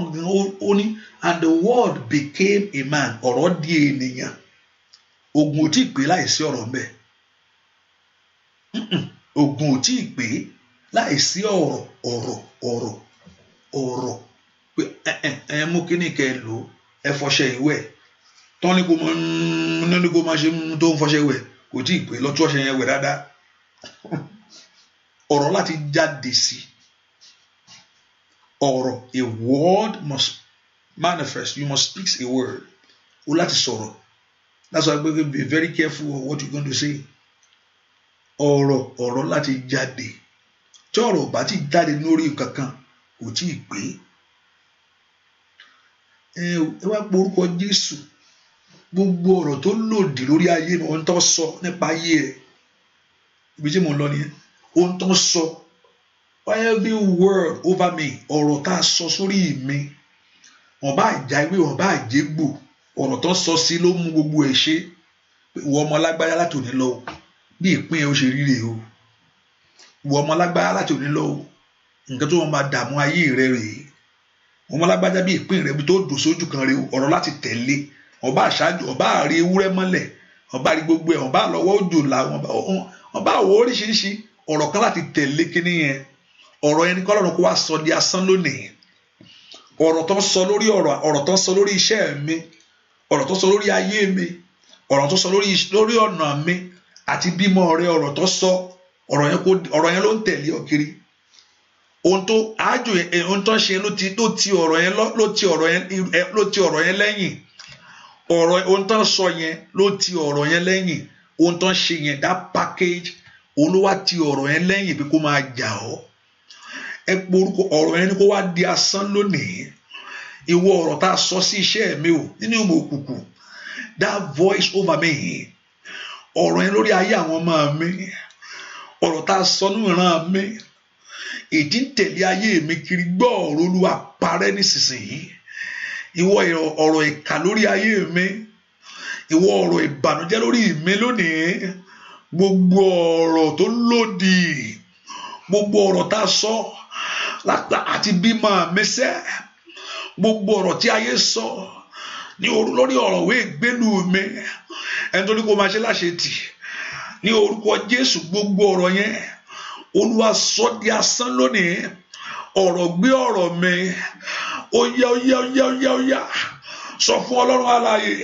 ó ní and the word became a man ọ̀rọ̀ di ènìyàn ogun ò tí ì pé láìsí ọ̀rọ̀ mbẹ̀ ogun ò tí ì pé láìsí ọ̀rọ̀ pé ẹ mú kíní kẹ lò ẹ fọṣẹ ìwẹ̀ tán ní kó máa ṣe tó ń fọṣẹ ìwẹ̀ kò tí ì pé lọ tú ọṣẹ yẹn wẹ̀ dáadáa ọ̀rọ̀ láti jáde sí ọ̀rọ̀ a word must manifest you must speak a word o láti sọ̀rọ̀ that's why we be very careful of what you going to say ọ̀rọ̀ láti jáde tí ọ̀rọ̀ bá ti jáde lórí kankan kò tí ì pé ẹ wá pé orúkọ Jésù gbogbo ọ̀rọ̀ tó lòdì lórí ayé mi ohun tó sọ nípa ayé ẹ ibi tí mo ń lọ nìyẹn ohun tó sọ every word over me ọ̀rọ̀ tá a sọ sórí mi wọ́n bá já ewé wọ́n bá jégbò ọ̀rọ̀ tó sọ sí ló mú gbogbo ẹ̀ ṣe ìwọ ọmọ lágbájá láti òní lọ bí ìpín ẹ ó ṣe ríre o ìwọ ọmọ lágbájá láti òní lọ nǹkan tó wọn máa dààmú ayé rẹ rèé ọmọ lágbájá bí ìpín rẹ bí tó dùn sójú kan rèé ọ̀rọ̀ láti tẹ̀lé ọba àṣáájú ọba àrí ewúrẹ́ mọ́lẹ̀ ọba àrí gbogbo ẹ̀ ọba àlọ́wọ́ òjò làwọn ọba àwọ̀ oríṣiríṣi ọ̀rọ̀ kan láti tẹ̀lé kíní yẹn ọ̀rọ̀ yẹn ní kọ́lọ́run kó wá sọ di asán lónìí ọ̀rọ̀ tó ń sọ lórí ọ̀rọ̀ tó ń sọ lórí iṣẹ́ mi ọ̀rọ̀ tó ń sọ lórí ayé mi ọ̀rọ̀ tó ń sọ lórí ọ̀nà mi àti bímọ rẹ ọ̀rọ̀ tó sọ ọ̀rọ̀ yẹn ló ń tẹ̀lé ọ kiri ohun tó ájò yẹn ohun tó ń ṣe ló ti ọ̀rọ̀ yẹn lẹ́yìn ọ̀rọ̀ ohun tó ń sọ yẹn ló ti ọ̀rọ̀ yẹn lẹ́yìn ohun tó ń ṣe yẹn that package olúwa ti ọ̀rọ̀ yẹn lẹ́yìn pé kó máa jà ọ́ ẹ porúkọ ọ̀rọ̀ yẹn ni kó wá di asán lónìí ìwọ ọ̀rọ̀ tá a sọ sí iṣẹ́ mi o nínú ìmọ̀ òkùnkùn that voice over me ọ̀rọ̀ yẹn lórí ayé àwọn ọmọ mi ọ̀rọ̀ tá a sọ nínú ìran mi ìdí ń tẹ̀lé ayé mi kiri gbọ́ ọ̀rọ̀ olúwa parẹ́ nísinsìnyí ìwọ ọ̀rọ̀ ìkà lórí ayé mi ìwọ ọ̀rọ̀ ìbànújẹ́ lórí mi lónìí gbogbo ọ̀rọ̀ tó lòdì gbogbo ọ̀rọ̀ tá a sọ àti bímọ mi sẹ́ gbogbo ọ̀rọ̀ tí ayé sọ ní lórí ọ̀rọ̀ ìwé ìgbélú mi ẹni tó ní kó máa ṣe láṣetì ní orúkọ Jésù gbogbo ọ̀rọ̀ yẹn Olúwa sọ di asán lónìí ọ̀rọ̀ gbé ọ̀rọ̀ mi ó yá sọ fún Ọlọ́run alààyè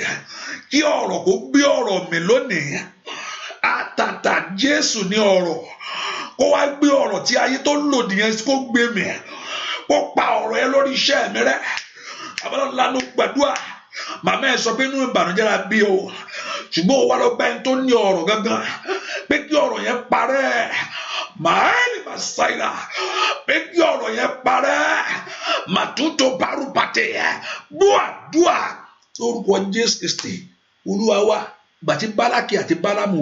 kí ọ̀rọ̀ kó gbé ọ̀rọ̀ mi lónìí àtàtà Jésù ní ọ̀rọ̀ kó wá gbé ọ̀rọ̀ tí ayé tó lòdì yẹn kó gbé mi kó pa ọ̀rọ̀ yẹn lórí iṣẹ́ mi rẹ́ àbálọ́ lánà gbàdúrà màmá ẹ sọ pé inú ìbànújẹ́ la bí o ṣùgbọ́n ó wá lọ bá ẹni tó ní ọ̀rọ̀ gangan pé kí ọ̀rọ̀ yẹn parẹ́ màálì màsáìlà pé kí ọ̀rọ̀ yẹn parẹ́ màtúntò bárùbàtẹ̀ gbúàdúà lórúkọ Jésù Kristi Olúwa wa gbàtí Bálákì àti Bálámù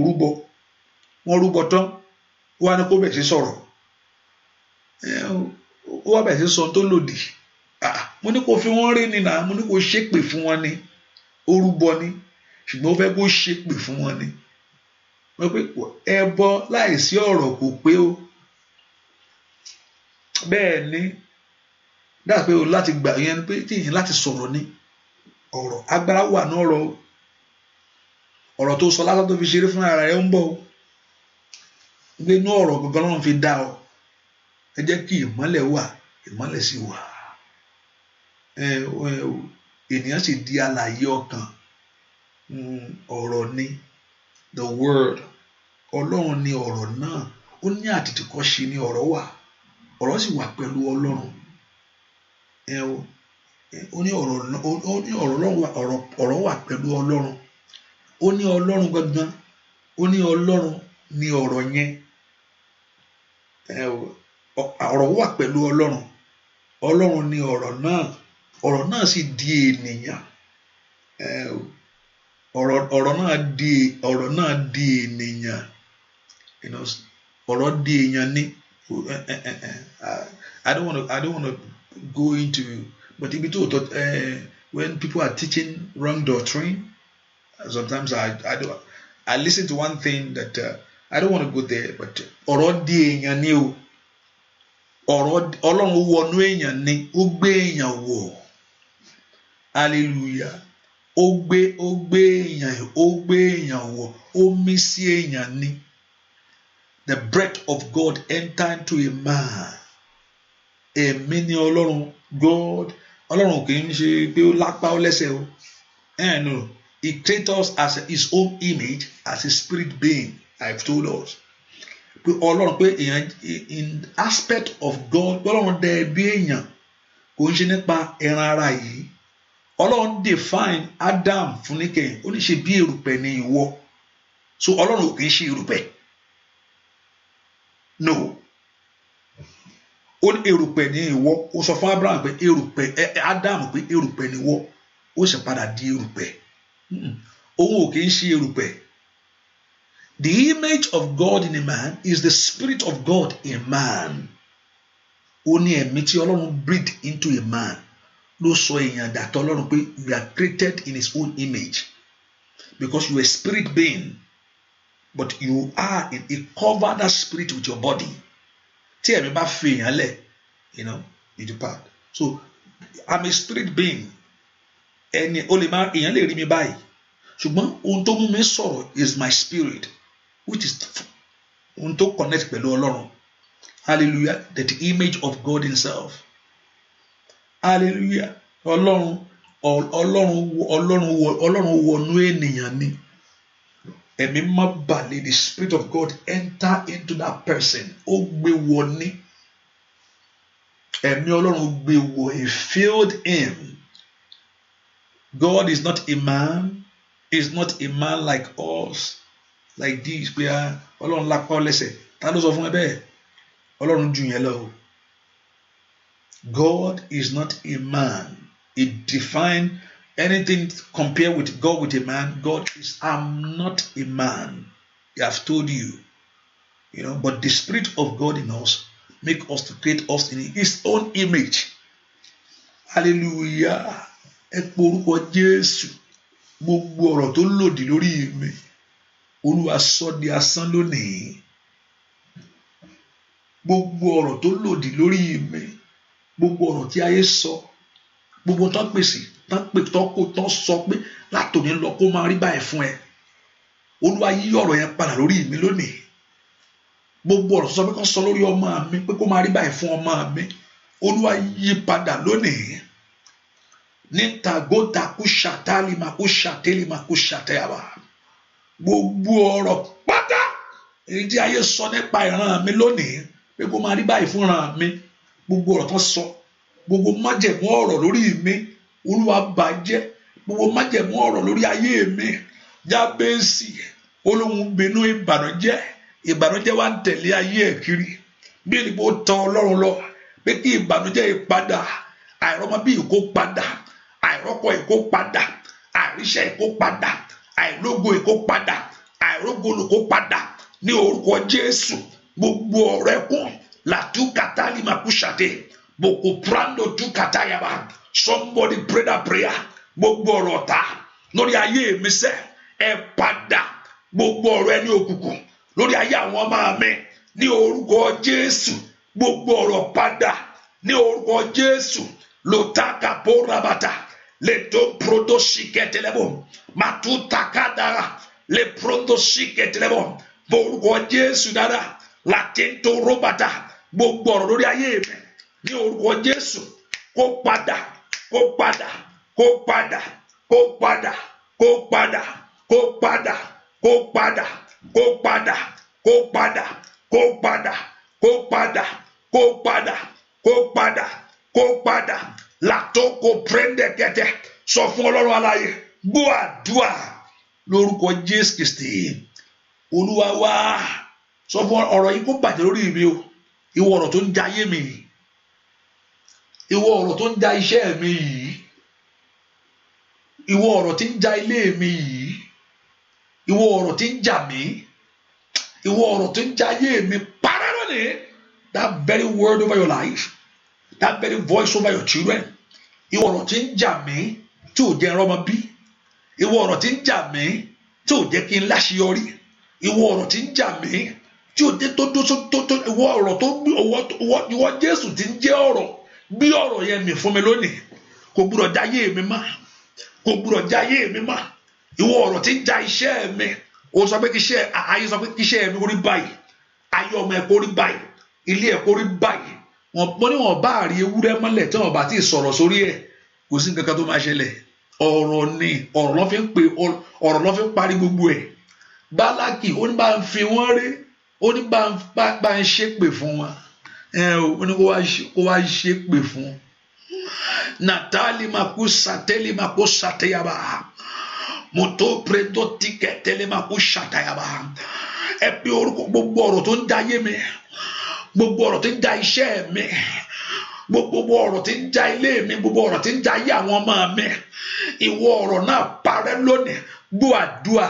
wọ́n rúbọ tán wọ́n á ní kó bẹ̀ sí sọ̀rọ̀ ó wá bẹ̀ sí sọ tó lòdì mo ní kó fi wọ́n rí ni náà mo ní kó ṣépè fún wọn ni ó rúbọ ni ṣùgbọ́n ó fẹ́ kó ṣépè fún wọn ni wọ́n pé ẹbọ láìsí ọ̀rọ̀ kò pé o bẹ́ẹ̀ ni dáa pé o láti gbà yẹn ni pé tí èyí láti sọ̀rọ̀ ni ọ̀rọ̀ agbára wà ní ọ̀rọ̀ tó sọ lásán tó fi ṣeré fún ara rẹ̀ ń bọ̀ o gbé inú ọ̀rọ̀ gangan lọ́run fi dá ọ ẹ jẹ́ kí ìmọ́lẹ̀ wà ìmọ́lẹ̀ sì wà ènìyàn sì di alààyè ọkàn ọ̀rọ̀ ni the word Ọlọ́run ni ọ̀rọ̀ náà ó ní àtètèkọ́ṣe ni ọ̀rọ̀ wà ọ̀rọ̀ sì wà pẹ̀lú Ọlọ́run ó ní ọ̀rọ̀ wà pẹ̀lú Ọlọ́run ó ní Ọlọ́run gangan ó ní Ọlọ́run ni ọ̀rọ̀ yẹn ọ̀rọ̀ wà pẹ̀lú Ọlọ́run ni ọ̀rọ̀ náà sì di ènìyàn ọ̀rọ̀ náà di ènìyàn, ọ̀rọ̀ di èèyàn ní. I don't want to go into, but ibi tó tọ́ when people are teaching wrong doctrine, sometimes I listen to one thing that I don't want to go there, but ọ̀rọ̀ di èèyàn ní o, ọ̀rọ̀ Ọlọ́run wọnú èèyàn ní, ó gbé èèyàn wọ̀, hallelujah, ó gbé èèyàn wọ̀, ó mí sí èèyàn ní. The breath of God enter into a man. Ẹ̀mí ni Ọlọ́run, Ọlọ́run kì í ṣe pé ó lápá ó lẹ́sẹ̀ o. No, he created us as his own image, as a spirit being. I've told us. Pé Ọlọ́run pé èèyàn in aspect of God, Ọlọ́run dá ẹbí èèyàn kò ń ṣe nípa ẹran ara yìí. Ọlọ́run define Adam fún níkẹyìn, ó ní ṣe bí erùpẹ̀ ni ìwọ. So Ọlọ́run kì í ṣe erùpẹ̀. No, ó ní erùpẹ̀ ní ìwọ, ó sọ fún Abraham pé Adam pé erùpẹ̀ ní ìwọ, ó sì padà di erùpẹ̀. Òun ò kì í ṣe erùpẹ̀. The image of God in a man is the spirit of God in a man. Ó ní ẹ̀mí tí Ọlọ́run breathe into a man ló sọ èèyàn dàtọ̀ Ọlọ́run pé you are created in his own image, because you are a spirit being. But you are he cover that spirit with your body. Tí ẹ̀mí bá fi èèyàn lẹ̀, you depart. So I'm a spirit being. Ẹni ó lè má èèyàn lè rí mi báyìí, ṣùgbọ́n ohun tó mú mi sọ̀rọ̀ is my spirit, which is ohun tó connect pẹ̀lú Ọlọ́run. Hallelujah, that image of God himself. Hallelujah, Ọlọ́run wọnú ènìyàn ni. Ẹ̀mí má balẹ̀, the spirit of God enter into that person. Ó gbé wọ ní. Ẹ̀mí Ọlọ́run gbé wọ, he filled him. God is not a man. Is not a man like us, like this. Pé Ọlọ́run lápá lẹ́sẹ̀. Ta ló sọ fún ẹ bẹ́ẹ̀? Ọlọ́run jù yẹn lọ. God is not a man. It define anything compared with God with a man. God is, I'm not a man. I have told you, but the spirit of God in us make us to create us in his own image. Hallelujah. Ẹ pe orúkọ Jésù. Gbogbo ọ̀rọ̀ tó lòdì lórí mi, Olúwa sọ di asán lónìí. Gbogbo ọ̀rọ̀ tó lòdì lórí mi, gbogbo ọ̀rọ̀ tí ayé sọ, gbogbo tán pèsè, tán sọ pé látòní lọ kó máa rí báyìí fún ẹ. Olúwa yí ọ̀rọ̀ yẹn padà lórí mi lónìí. Gbogbo ọ̀rọ̀ sọ pé kán sọ lórí ọmọ mi pé kó máa rí báyìí fún ọmọ mi. Olúwa yí padà lónìí. Níta gòtà kú ṣàtàlì máa kú ṣàtẹ́lì máa kú ṣàtẹ́yàwá. Gbogbo ọ̀rọ̀ pátá èyí tí ayé sọ nípa ìran mi lónìí pé kó máa rí báyìí fún ìran mi. Gbogbo ọ̀rọ̀ tán sọ, gbogbo májẹ̀mú ọ̀rọ̀ lórí mi, Olúwa bàjẹ́. Gbogbo májẹ̀mú ọ̀rọ̀ lórí ayé mi, Jábésì olóhùn bínú ìbànújẹ́ wá ń tẹ̀lé ayé ẹ̀ kiri. Bí ẹni pé ó tan Ọlọ́run lọ pé kí ìbànújẹ́ yìí padà, àìrọ́mọbí yìí kó padà, àìrọ́kọ yìí kó padà, àìríṣẹ́ yìí kó padà, àìlógo yìí kó padà, àìrógolo kó padà ní orúkọ Jésù. Gbogbo ọ̀rọ̀ ẹkún làtúkàtàlì màkúṣàtẹ bòkò prando túkàtàyàbá. Somebody pray that prayer. Gbogbo ọ̀rọ̀ ọ̀tá lórí ayé mi sẹ́ ẹ padà. Gbogbo ọ̀rọ̀ ẹni òkùnkùn lórí ayé àwọn ọmọ mi ní orúkọ Jésù. Gbogbo ọ̀rọ̀ padà ní orúkọ Jésù. Lotaka porabata leto prodoshiketelebo matutakadara le prodoshiketelebo orúkọ Jésù dára latento robata. Gbogbo ọ̀rọ̀ lórí ayé mi ní orúkọ Jésù kó padà, kó padà, kó padà, kó padà, kó padà, kó padà, kó padà, kó padà, kó padà, kó padà, kó padà, kó padà, kó padà, kó padà. Látòkò prendekete sọ fún Ọlọ́run alààyè gbọ́ àdúà lórúkọ Jésù Kristi Olúwa wa. Sọ fún ọ̀rọ̀ yìí kó bàjẹ́ lórí mi o. Ìwọ ọ̀rọ̀ tó ń ja ayé mi yìí, ìwọ ọ̀rọ̀ tó ń ja iṣẹ́ mi yìí, ìwọ ọ̀rọ̀ tí ń ja ilé mi yìí, ìwọ ọ̀rọ̀ tí ń jà mí, ìwọ ọ̀rọ̀ tí ń jà ayé mi, parẹ́ lónìí. That very word over your life, that very voice over your children. Ìwọ ọ̀rọ̀ tí ń jà mí tí ò jẹ́ rọ́mọ bí, ìwọ ọ̀rọ̀ tí ń jà mí tí ò jẹ́ kí n láṣeyọrí, ìwọ ọ̀rọ̀ tí ń jà mí tí ò jẹ́ tó ìwọ ọ̀rọ̀ tó gbé ìwọ Jésù tí ń jẹ́ ọ̀rọ̀, bí ọ̀rọ̀ yẹn mi fún mi lónìí, kò gbúdọ̀ já ayé mi mọ́, kò gbúdọ̀ já ayé mi mọ́. Ìwọ ọ̀rọ̀ tí ń já iṣẹ́ mi, ó sọ pé kí iṣẹ́ ayé sọ pé kí iṣẹ́ mi kó rí báyìí, ayé ọmọ ẹ̀ kó rí báyìí, ilé ẹ̀ kó rí báyìí. Wọ́n ní wọ́n bá àrí ewúrẹ́ mọ́lẹ̀ tí wọ́n bá ti sọ̀rọ̀ sórí ẹ̀, kò sí nǹkan kan tó máa ṣẹlẹ̀. Ọ̀rọ̀ ni ọ̀rọ̀ ló fi ń pè, ọ̀rọ̀ ló fi ń parí gbogbo ẹ̀. Bálákì ó ní bá ń fi wọ́n rí, ó ní bá ń ṣépè fún wọn, ó ní kó wá ṣépè fún. Natali maku sateli maku satayaba, moto predo tiketele maku satayaba. Ẹ pe orúkọ gbogbo ọ̀rọ̀ tó ń da ayé mi, gbogbo ọ̀rọ̀ tó ń da iṣẹ́ mi, gbogbo ọ̀rọ̀ tí ń ja ilé mi, gbogbo ọ̀rọ̀ tí ń ja ayé àwọn ọmọ mi, ìwọ ọ̀rọ̀ náà parẹ́ lónìí. Gbọ́ àdúrà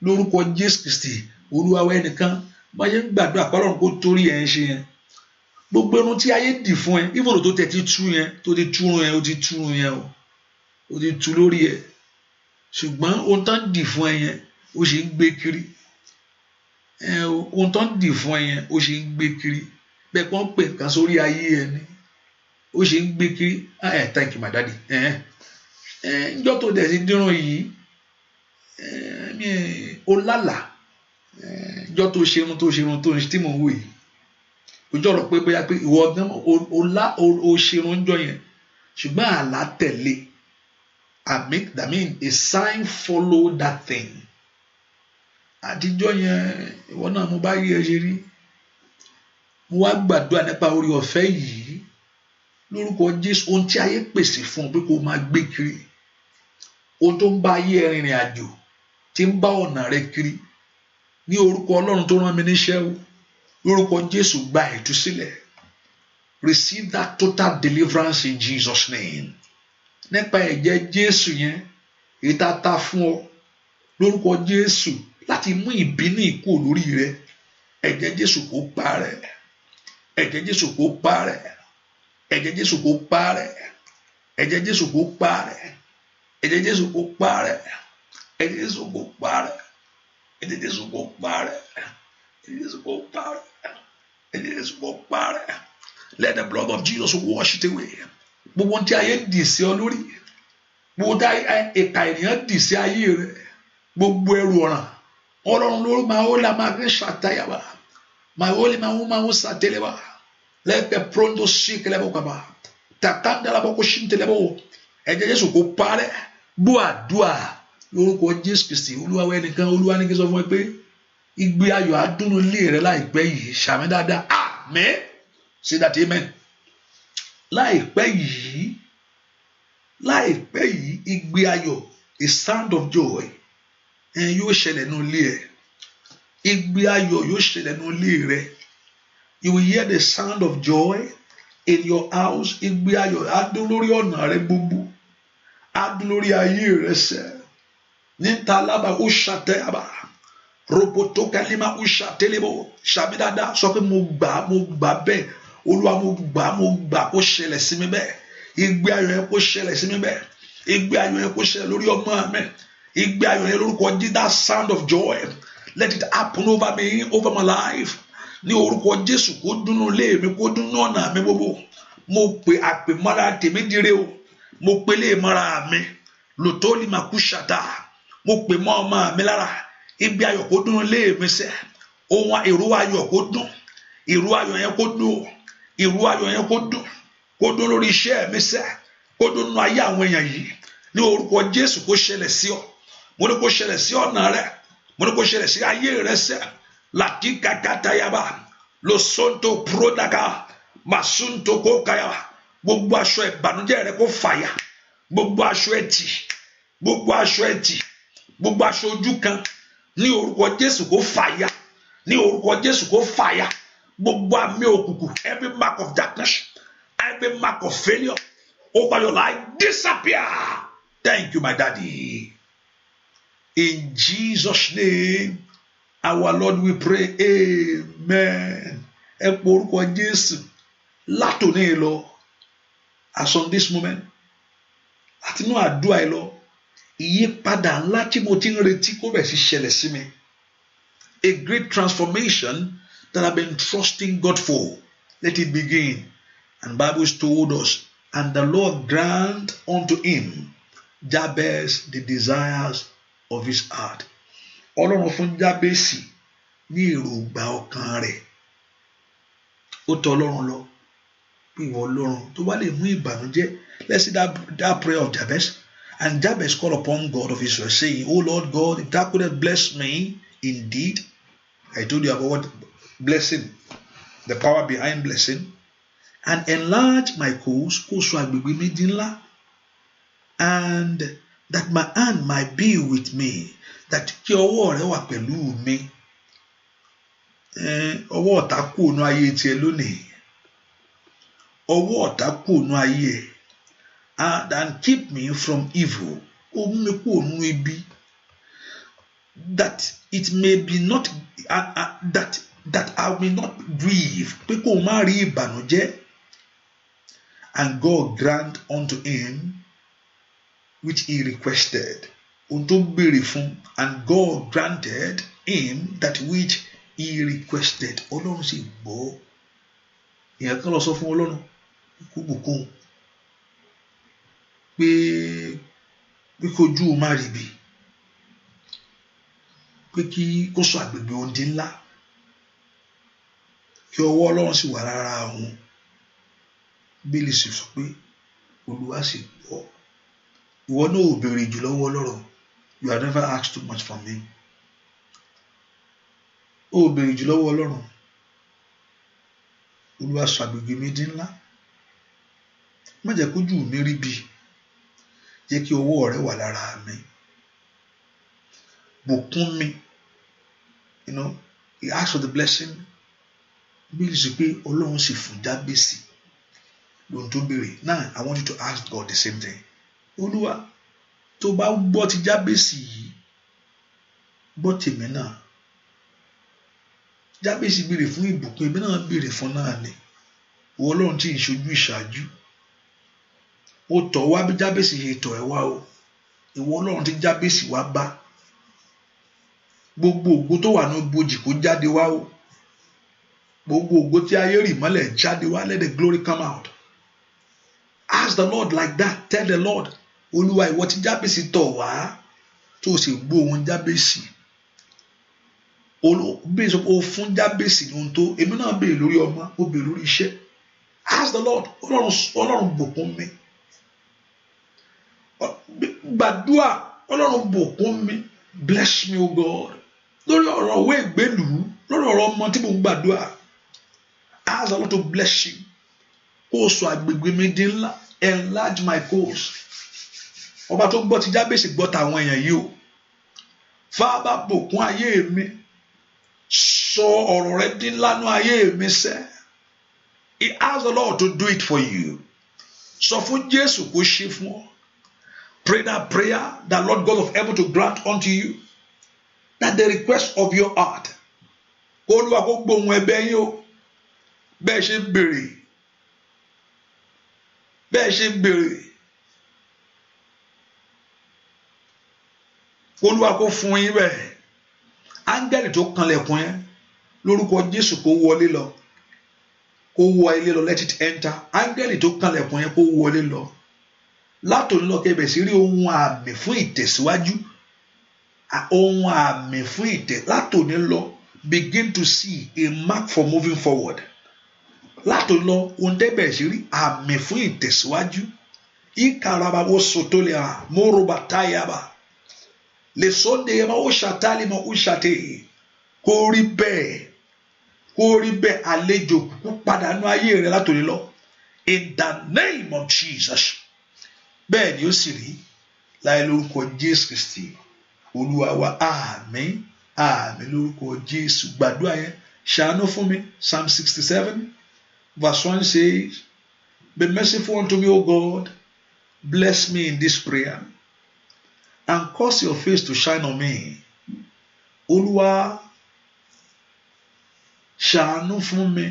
lórúkọ Jésù Kristi Olúwa wa. Ẹnìkan bá yẹn gbàdúrà pé Ọlọ́run kó torí ẹ̀ ń ṣe yẹn, gbogbo irun tí ayé dì fún ẹ, ìfòrò tó tẹ̀ ti tú yẹn, tó ti túrun yẹn, ó ti túrun yẹn ó ti tú lórí ẹ, ṣùgbọ́n ohun tó ń dì fún ẹ yẹn ó ṣe ń gbé kiri, ohun tó ń dì fún ẹ yẹn ó ṣe ń gbé kiri, bẹ́ẹ̀ kọ́ ń pè nǹkan sórí ayé ẹ ni, ó ṣe ń gbé kiri. Thank you my daddy. Njọ́ tó dẹ̀ sí dírun yìí, ó lálà, njọ́ tó ṣerun tí mò ń wò yìí, ojú ọ̀rọ̀ pé bóyá pé ìwọ gan ó ṣerun jọ yẹn, ṣùgbọ́n àlá tẹ̀lé, that mean a sign follow that thing. Àtijọ́ yẹn ìwọ náà mo bá yí ẹ ṣe rí, mo wá gbàdúrà nípa orí ọ̀fẹ́ yìí lórúkọ Jésù. Ohun tí ayé pèsè fún ọ pé kó máa gbé kiri, ohun tó ń bá ayé ẹ rìnrìn àjò, tí ń bá ọ̀nà rẹ kiri, ní orúkọ Ọlọ́run tó rán mi níṣẹ́ o, lórúkọ Jésù gba ìtúsílẹ̀. Receive that total deliverance in Jesus name. Nípa ẹ̀jẹ̀ Jésù yẹn èyí tá a ta fún ọ lórúkọ Jésù láti mú ìbínú ìkó lórí rẹ, ẹ̀jẹ̀ Jésù kó parẹ́, ẹ̀jẹ̀ Jésù kó parẹ́, ẹ̀jẹ̀ Jésù kó parẹ́, ẹ̀jẹ̀ Jésù kó parẹ́, ẹ̀jẹ̀ Jésù kó parẹ́, ẹ̀jẹ̀ Jésù kó parẹ́, ẹ̀jẹ̀ Jésù kó parẹ́, ẹ̀jẹ̀ Jésù kó parẹ́, ẹ̀jẹ̀ Jésù kó parẹ́. Let the blood of Jesus wash it away. Gbogbo ohun tí ayé dì sí ọ lórí, gbogbo tí ìka ènìyàn dì sí ayé rẹ, gbogbo ẹrù ọ̀ràn, Ọlọ́run lórí máa ó la máa gbé ṣàtàyàbá, máa ó lè máa ó ṣàtẹlẹbà. Lẹ́pẹ̀ pronto sí kẹlẹ́bọ̀ kaba, tàkàndàlábọ̀ kó ṣíntẹlẹ́bọ̀, ẹ̀jẹ̀ Jésù kó parẹ́. Bú àdúà lórúkọ Jésù Kristi Olúwa wa. Ẹnìkan Olúwa ní kí n sọ fún ẹ pé ìgbé ayọ̀ adúnú ilé rẹ láìpẹ́ yìí, ṣàmì dáadáa, àmín. Say that amen. Láìpẹ́ yìí, ìgbé ayọ̀, a sound of joy, yóò ṣẹlẹ̀ nínú ilé ẹ. Ìgbé ayọ̀ yóò ṣẹlẹ̀ nínú ilé rẹ. You will hear the sound of joy in your house. Ìgbé ayọ̀ á dún lórí ọ̀nà rẹ gbogbo, á dún lórí ayé rẹ sẹ́. Níta lábà ó ṣàtẹ̀yàbà, roboto kalima ó ṣàtẹ̀lẹ́bọ̀. Ṣàmì dáadáa, sọ pé mo gbà bẹ́ẹ̀. Olúwa mo gbà kó ṣẹlẹ̀ sí mi bẹ́ẹ̀. Ìgbé ayọ̀ yẹn kó ṣẹlẹ̀ sí mi bẹ́ẹ̀. Ìgbé ayọ̀ yẹn kó ṣẹlẹ̀ lórí ọmọ mi. Ìgbé ayọ̀ yẹn lórúkọ Jésù, that sound of joy, let it happen over me, over my life. Ní orúkọ Jésù, kó dúnú ilé mi, kó dúnú ọ̀nà mi gbogbo. Mo pe àpèmọ́ra tèmi dire o, mo pe lé mọ́ra mi lòtólì máa kú ṣàtà, mo pe mọ́ ọmọ mi lára. Ìgbé ayọ̀ kó dúnú ilé mi sẹ́, ohun ìró ayọ̀ kó dún, ìró ayọ̀ yẹn kó dún, ìró ayọ̀ yẹn kó dún lórí iṣẹ́ mi sẹ́, kó dún nínú ayé àwọn èèyàn yìí. Ní orúkọ Jésù, kó ṣẹlẹ̀ sí ọ, mo ní kó ṣẹlẹ̀ sí ọ̀nà rẹ, mo ní kó ṣẹlẹ̀ sí ayé rẹ sẹ́. Latika katayaba, losonto prodaka, masunto kokaya. Gbogbo aṣọ ìbànújẹ́ rẹ kó fàya, gbogbo aṣọ ẹtì, gbogbo aṣọ ẹtì, gbogbo aṣọ ojú kan, ní orúkọ Jésù kó fàya, ní orúkọ Jésù kó fàya. Gbogbo àmì òkùnkùn, every mark of darkness, every mark of failure over your life disappear. Thank you my daddy. In Jesus' name, our Lord, we pray. Amen. Ẹ pe orúkọ Jésù látòní lọ, as on this moment, láti inú àdúrà ẹ lọ, ìyípadà ńlá tí mo ti ń retí kó bẹ̀ sí ṣẹlẹ̀ sí mi. A great transformation that I've been trusting God for. Let it begin. And the Bible told us, and the Lord grant unto him Jabez the desires of his heart. Ọlọ́run fún Jábésì ní èròǹgbà ọkàn rẹ̀. Ó tọ̀ Ọlọ́run lọ. Pé ìwọ Ọlọ́run tó bá lè mú ìbànújẹ́. Let's see that prayer of Jabez. And Jabez called upon God of Israel, saying, O Lord God, if thou couldst bless me indeed. I told you about what blessing, the power behind blessing. And enlarge my coast, kó sọ agbègbè mi di ńlá. And that my hand might be with me, that kí ọwọ́ rẹ wà pẹ̀lú mi. Ọwọ́ ọ̀tá kúrò nínú ayé tiẹ̀ lónìí. Ọwọ́ ọ̀tá kúrò nínú ayé ẹ̀. And keep me from evil. Kó mú mi kúrò nínú ibi. That it may be not, that I may not grieve. Pé kó má rí ìbànújẹ́. And God grant unto him which he requested. Ohun tó béèrè fún, and God granted him that which he requested. Ọlọ́run sì gbọ́. Ìyẹn kan lọ sọ fún Ọlọ́run kó bùkún pé kójú má rí bi, pé kí kó sọ àgbègbè òun di ńlá, kí ọwọ́ Ọlọ́run sì wà lára òun. Bíbélì sì sọ pé Olúwa sì gbọ́. Ìwọ náà ò béèrè jù lọ́wọ́ Ọlọ́run. You have never asked too much from him. Ó béèrè jù lọ́wọ́ Ọlọ́run. Olúwa sọ àgbègbè mi di ńlá. Má jẹ́ kójú mi rí bi. Jẹ́ kí ọwọ́ rẹ wà lára mi. Bùkún mi. You know, he asked for the blessing. Bíbélì sọ pé Ọlọ́run sì fún Jábésì lóhun tó béèrè. Now I want you to ask God the same thing. Olúwa, tó bá gbọ́ ti Jábésì yìí, gbọ́ tèmi náà. Jábésì béèrè fún ìbùkún, èmi náà béèrè fún náà ni. Ìwọ Ọlọ́run tí ìṣojú ìṣáájú. Ó tọ̀ wá bí Jábésì ṣe tọ̀ ẹ́ wá o. Ìwọ Ọlọ́run tí Jábésì wá bá. Gbogbo ògo tó wà ní ibojì kó jáde wá o. Gbogbo ògo tí ayé rì mọ́lẹ̀ jáde wá. Let the glory come out. Ask the Lord like that. Tell the Lord, Olúwa, ìwọ tí Jábésì tọ̀ wá tó sì gbọ́ ohùn Jábésì. Bí o fún Jábésì ní ohun tó, èmi náà béèrè lórí ọmọ, ó béèrè lórí iṣẹ́. Ask the Lord, Ọlọ́run bùkún mi. Gbàdúrà, Ọlọ́run bùkún mi. Bless me, O God. Lórí ọ̀rọ̀ òwe ìgbélú, lórí ọ̀rọ̀ ọmọ tí mo ń gbàdúrà. Ask the Lord to bless you. Kó sọ àgbègbè mi di ńlá. Enlarge my coast. Ọba tó gbọ́ ti Jábésì gbọ́ tàwọn èèyàn yìí o. Father, bùkún ayé mi. Sọ ọ̀rọ̀ rẹ di ńlá nínú ayé mi sẹ́. He asked the Lord to do it for you. Sọ fún Jésù kó ṣe fún ọ. Pray that prayer that Lord God of heaven to grant unto you. That the request of your heart. Kó Olúwa kó gbóhùn ẹ̀bẹ̀ yín o. Bẹ́ẹ̀ ṣe béèrè. Bẹ́ẹ̀ ṣe béèrè. Kó Olúwa kó fún yín bẹ́ẹ̀. Áńgẹ́lì tó kanlẹ̀kùn yẹn lórúkọ Jésù kó wọlé lọ. Kó wọ ilé lọ, let it enter. Áńgẹ́lì tó kanlẹ̀kùn yẹn kó wọlé lọ. Látòní lọ kẹbẹ̀ sí rí ohun àmì fún ìtẹ̀síwájú. Ohun àmì fún látòní lọ, begin to see a mark for moving forward. Látòní lọ, ohun tẹ́bẹ̀ sí rí àmì fún ìtẹ̀síwájú. Ìkaraba wo sotole ha, moroba tayaba. Le sonde yama o shatali ma o shate. Kó rí bẹ́ẹ̀. Kó rí bẹ́ẹ̀ àlejò kúkú padà nú ayé rẹ̀ látòní lọ. In the name of Jesus. Bẹ́ẹ̀ ni ó sì rí láì lórúkọ Jésù Kristi Olúwa wa. Àmín. Àmín lórúkọ Jésù. Gbàdúrà yẹn ṣàánú fún mi. Psalm 67 verse 1 says, Be merciful unto me, O God. Bless me in this prayer and cause your face to shine on me. Olúwa ṣàánú fún mi,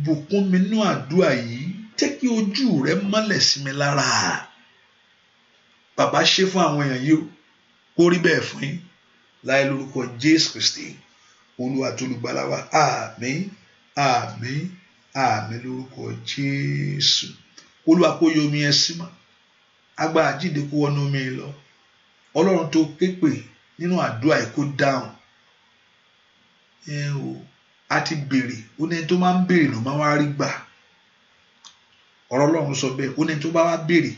bùkún mi nínú àdúrà yìí, jẹ́ kí ojú rẹ mọ́lẹ̀ sí mi lára. Bàbá ṣe fún àwọn èèyàn yìí o, kó rí bẹ́ẹ̀ fún yín láì lórúkọ Jésù Kristi Olúwa tó olùgbàlà wa. Àmín, àmín, àmín lórúkọ Jésù. Olúwa kó yọ omi yẹn sí mọ́, agbára jíǹde kó wọnú omi lọ. Ọlọ́run tó képe nínú àdúrà yìí kó dáhùn. A ti béèrè, ó ní tó máa ń béèrè ló máa wá rí gbà. Ọ̀rọ̀ Ọlọ́run sọ bẹ́ẹ̀, ó ní tó bá wá béèrè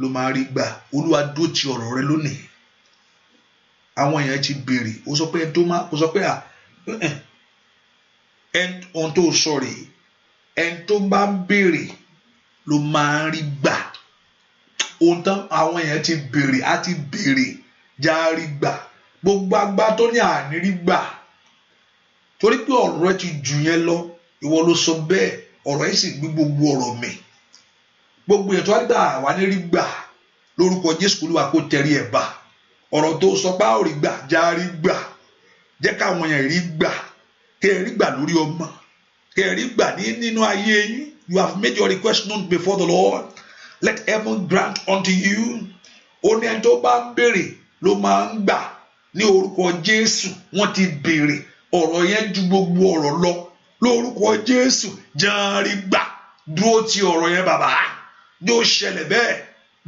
ló máa rí gbà. Olúwa dúró ti ọ̀rọ̀ rẹ lónìí. Àwọn èèyàn ti béèrè, ó sọ pé ohun tó sọ rèé, ẹni tó bá ń béèrè ló máa rí gbà. Ohun tán àwọn èèyàn ti béèrè, á ti béèrè já rí gbà. Gbogbo agbá tó ní àní rí gbà, torí pé ọ̀rọ̀ rẹ ti jù yẹn lọ. Ìwọ ló sọ bẹ́ẹ̀, ọ̀rọ̀ yìí sì gbé gbogbo ọ̀rọ̀ mi. Gbogbo ètò àgbà wà ní rí gbà lórúkọ Jésù. Olúwa kó tẹrí ẹ̀ bá. Ọ̀rọ̀ tó sọ pé a ò rí gbà já rí gbà. Jẹ́ káwọn èèyàn rí gbà, kẹ́ ẹ rí gbà lórí ọmọ, kẹ́ ẹ rí gbà nínú ayé yín. You have made your request known before the Lord. Let heaven grant unto you. Ó ní ẹni tó bá ń béèrè ló máa ń gbà ní orúkọ Jésù. Wọ́n ti béèrè, ọ̀rọ̀ yẹn ju gbogbo ọ̀rọ̀ lọ lórúkọ Jésù. Já rí gbà. Dúró ti ọ̀rọ̀ yẹn bàbá. Yóò ṣẹlẹ̀ bẹ́ẹ̀,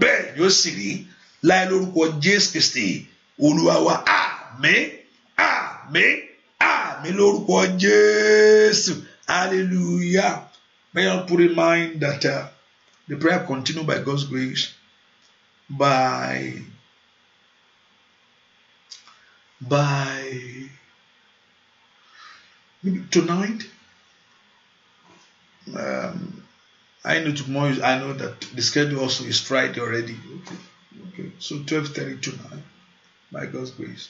bẹ́ẹ̀ yóò sì rí láì lórúkọ Jésù Kristi Olúwa wa. Àmín, àmín, àmín lórúkọ Jésù. Hallelujah. May I put in mind that the prayer continue by God's grace by maybe tonight. I know tomorrow. I know that the schedule also is Friday already. Okay. So 12:30 tonight, by God's grace,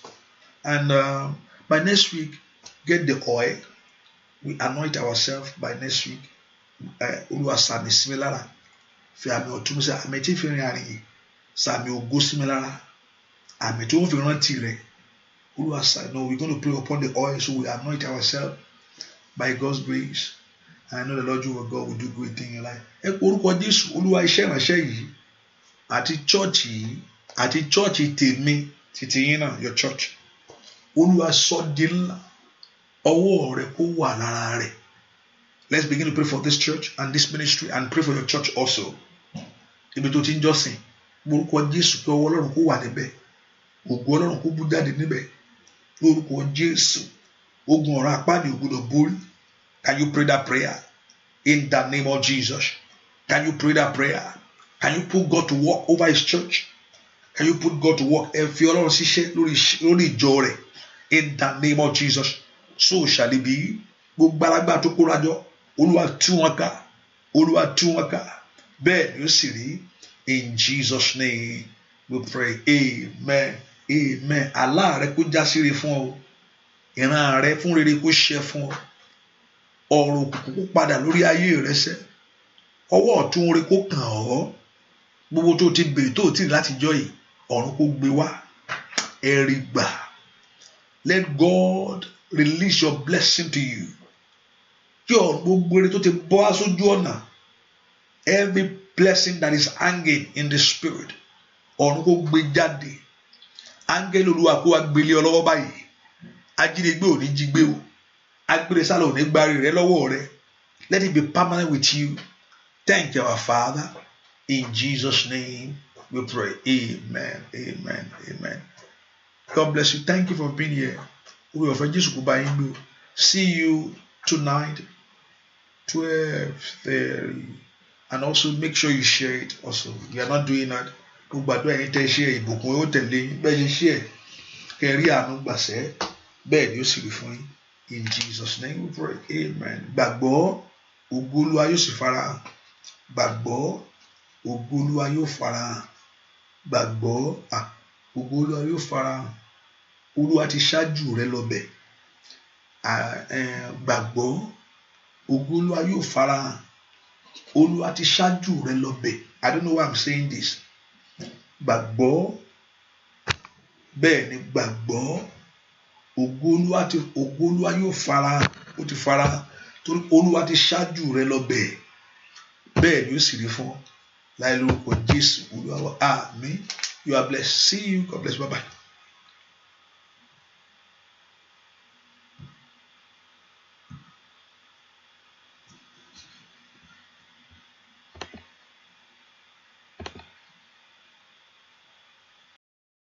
and by next week, get the oil. We anoint ourselves by next week. Olúwa sàmì sí mi lára, fi àmì ọ̀tún sí àmì tí fi rìn àrìn yìí, sàmì ògo sí mi lára, àmì tó ń fi rántí rẹ̀. Olúwa sàmì. No, we're going to pray upon the oil, so we anoint ourselves by God's grace. I know the Lord your God will do great things in your life. Ẹ kó orúkọ Jésù. Olúwa iṣẹ́ ìránṣẹ́ yìí àti chọ́ọ̀chì yìí àti chọ́ọ̀chì tèmi títí yín náà, your church. Olúwa sọ di ńlá, ọwọ́ rẹ̀ kó wà lára rẹ̀. Let's begin to pray for this church and this ministry and pray for your church also. Ibi tó ti ń jọ́sìn, orúkọ Jésù kí ọwọ́ Ọlọ́run kó wà níbẹ̀. Ògo Ọlọ́run kó bú jáde níbẹ̀. Lórúkọ Jésù, ogun ọ̀rọ̀ apáàdì ò gbọdọ̀ borí. Can you pray that prayer in the name of Jesus? Can you pray that prayer? Can you put God to work over his church? Can you put God to work? Ẹ fi Ọlọ́run ṣiṣẹ́ lórí ìjọ rẹ̀ in the name of Jesus. So shall it be. Gbogbo alágbá tó kóra jọ, Olúwa tú wọn ká, Olúwa tú wọn ká. Bẹ́ẹ̀ ni ó sì rí. In Jesus' name we pray. Amen. Amen. Àlá rẹ kó já sí rere fún ọ. Ìran rẹ fún rere kó ṣẹ fún ọ. Ọ̀rọ̀ òkùnkùn kó padà lórí ayé rẹ sẹ́. Ọwọ́ ọ̀tún rẹ kó kàn ọ́. Gbogbo tó ti bèrè tó ti láti jọ yìí, ọ̀run kó gbé wá. Ẹ rí gbà. Let God release your blessing to you. Kí ọ̀run gbogbo eré tó ti bọ́ aṣojú ọ̀nà. Every blessing that is hanging in the spirit, ọ̀run kó gbé jáde. Áńgẹ́lì Olúwa kó wá gbélé ọ lọ́wọ́ báyìí. Ajínigbé ò ní jí gbé o. Agbèrè sálọ ò ní gbárí rẹ lọ́wọ́ rẹ. Let it be permanent with you. Thank you, our Father. In Jesus' name we pray. Amen. Amen. Amen. God bless you. Thank you for being here. We offer Jesus kó bá yín gbé o. See you tonight, 12:30. And also make sure you share it also. You are not doing that. Gbogbo àdúrà yín tẹ́ share ìbùkún yóò tẹ̀lé bẹ́ẹ̀ ṣe share. Kẹrí àánú gbàṣẹ́. Bẹ́ẹ̀ ni ó sì rí fún yín. In Jesus' name we pray. Amen. Gbàgbọ́, ògo Olúwa yóò sì farahàn. Gbàgbọ́, ògo Olúwa yóò farahàn. Gbàgbọ́, ògo Olúwa yóò farahàn. Olúwa ti ṣáájú rẹ lọ bẹ̀. Gbàgbọ́, ògo Olúwa yóò farahàn. Olúwa ti ṣáájú rẹ lọ bẹ̀. I don't know why I'm saying this. Gbàgbọ́, bẹ́ẹ̀ ni gbàgbọ́ ògo Olúwa yóò fara ó ti fara torí Olúwa ti ṣáájú rẹ lọ bẹ́ẹ̀ ni ó sì rí fún láì lórúkọ Jésù Olúwa wa àmín. You are blessed. See you. God bless you. Bye bye.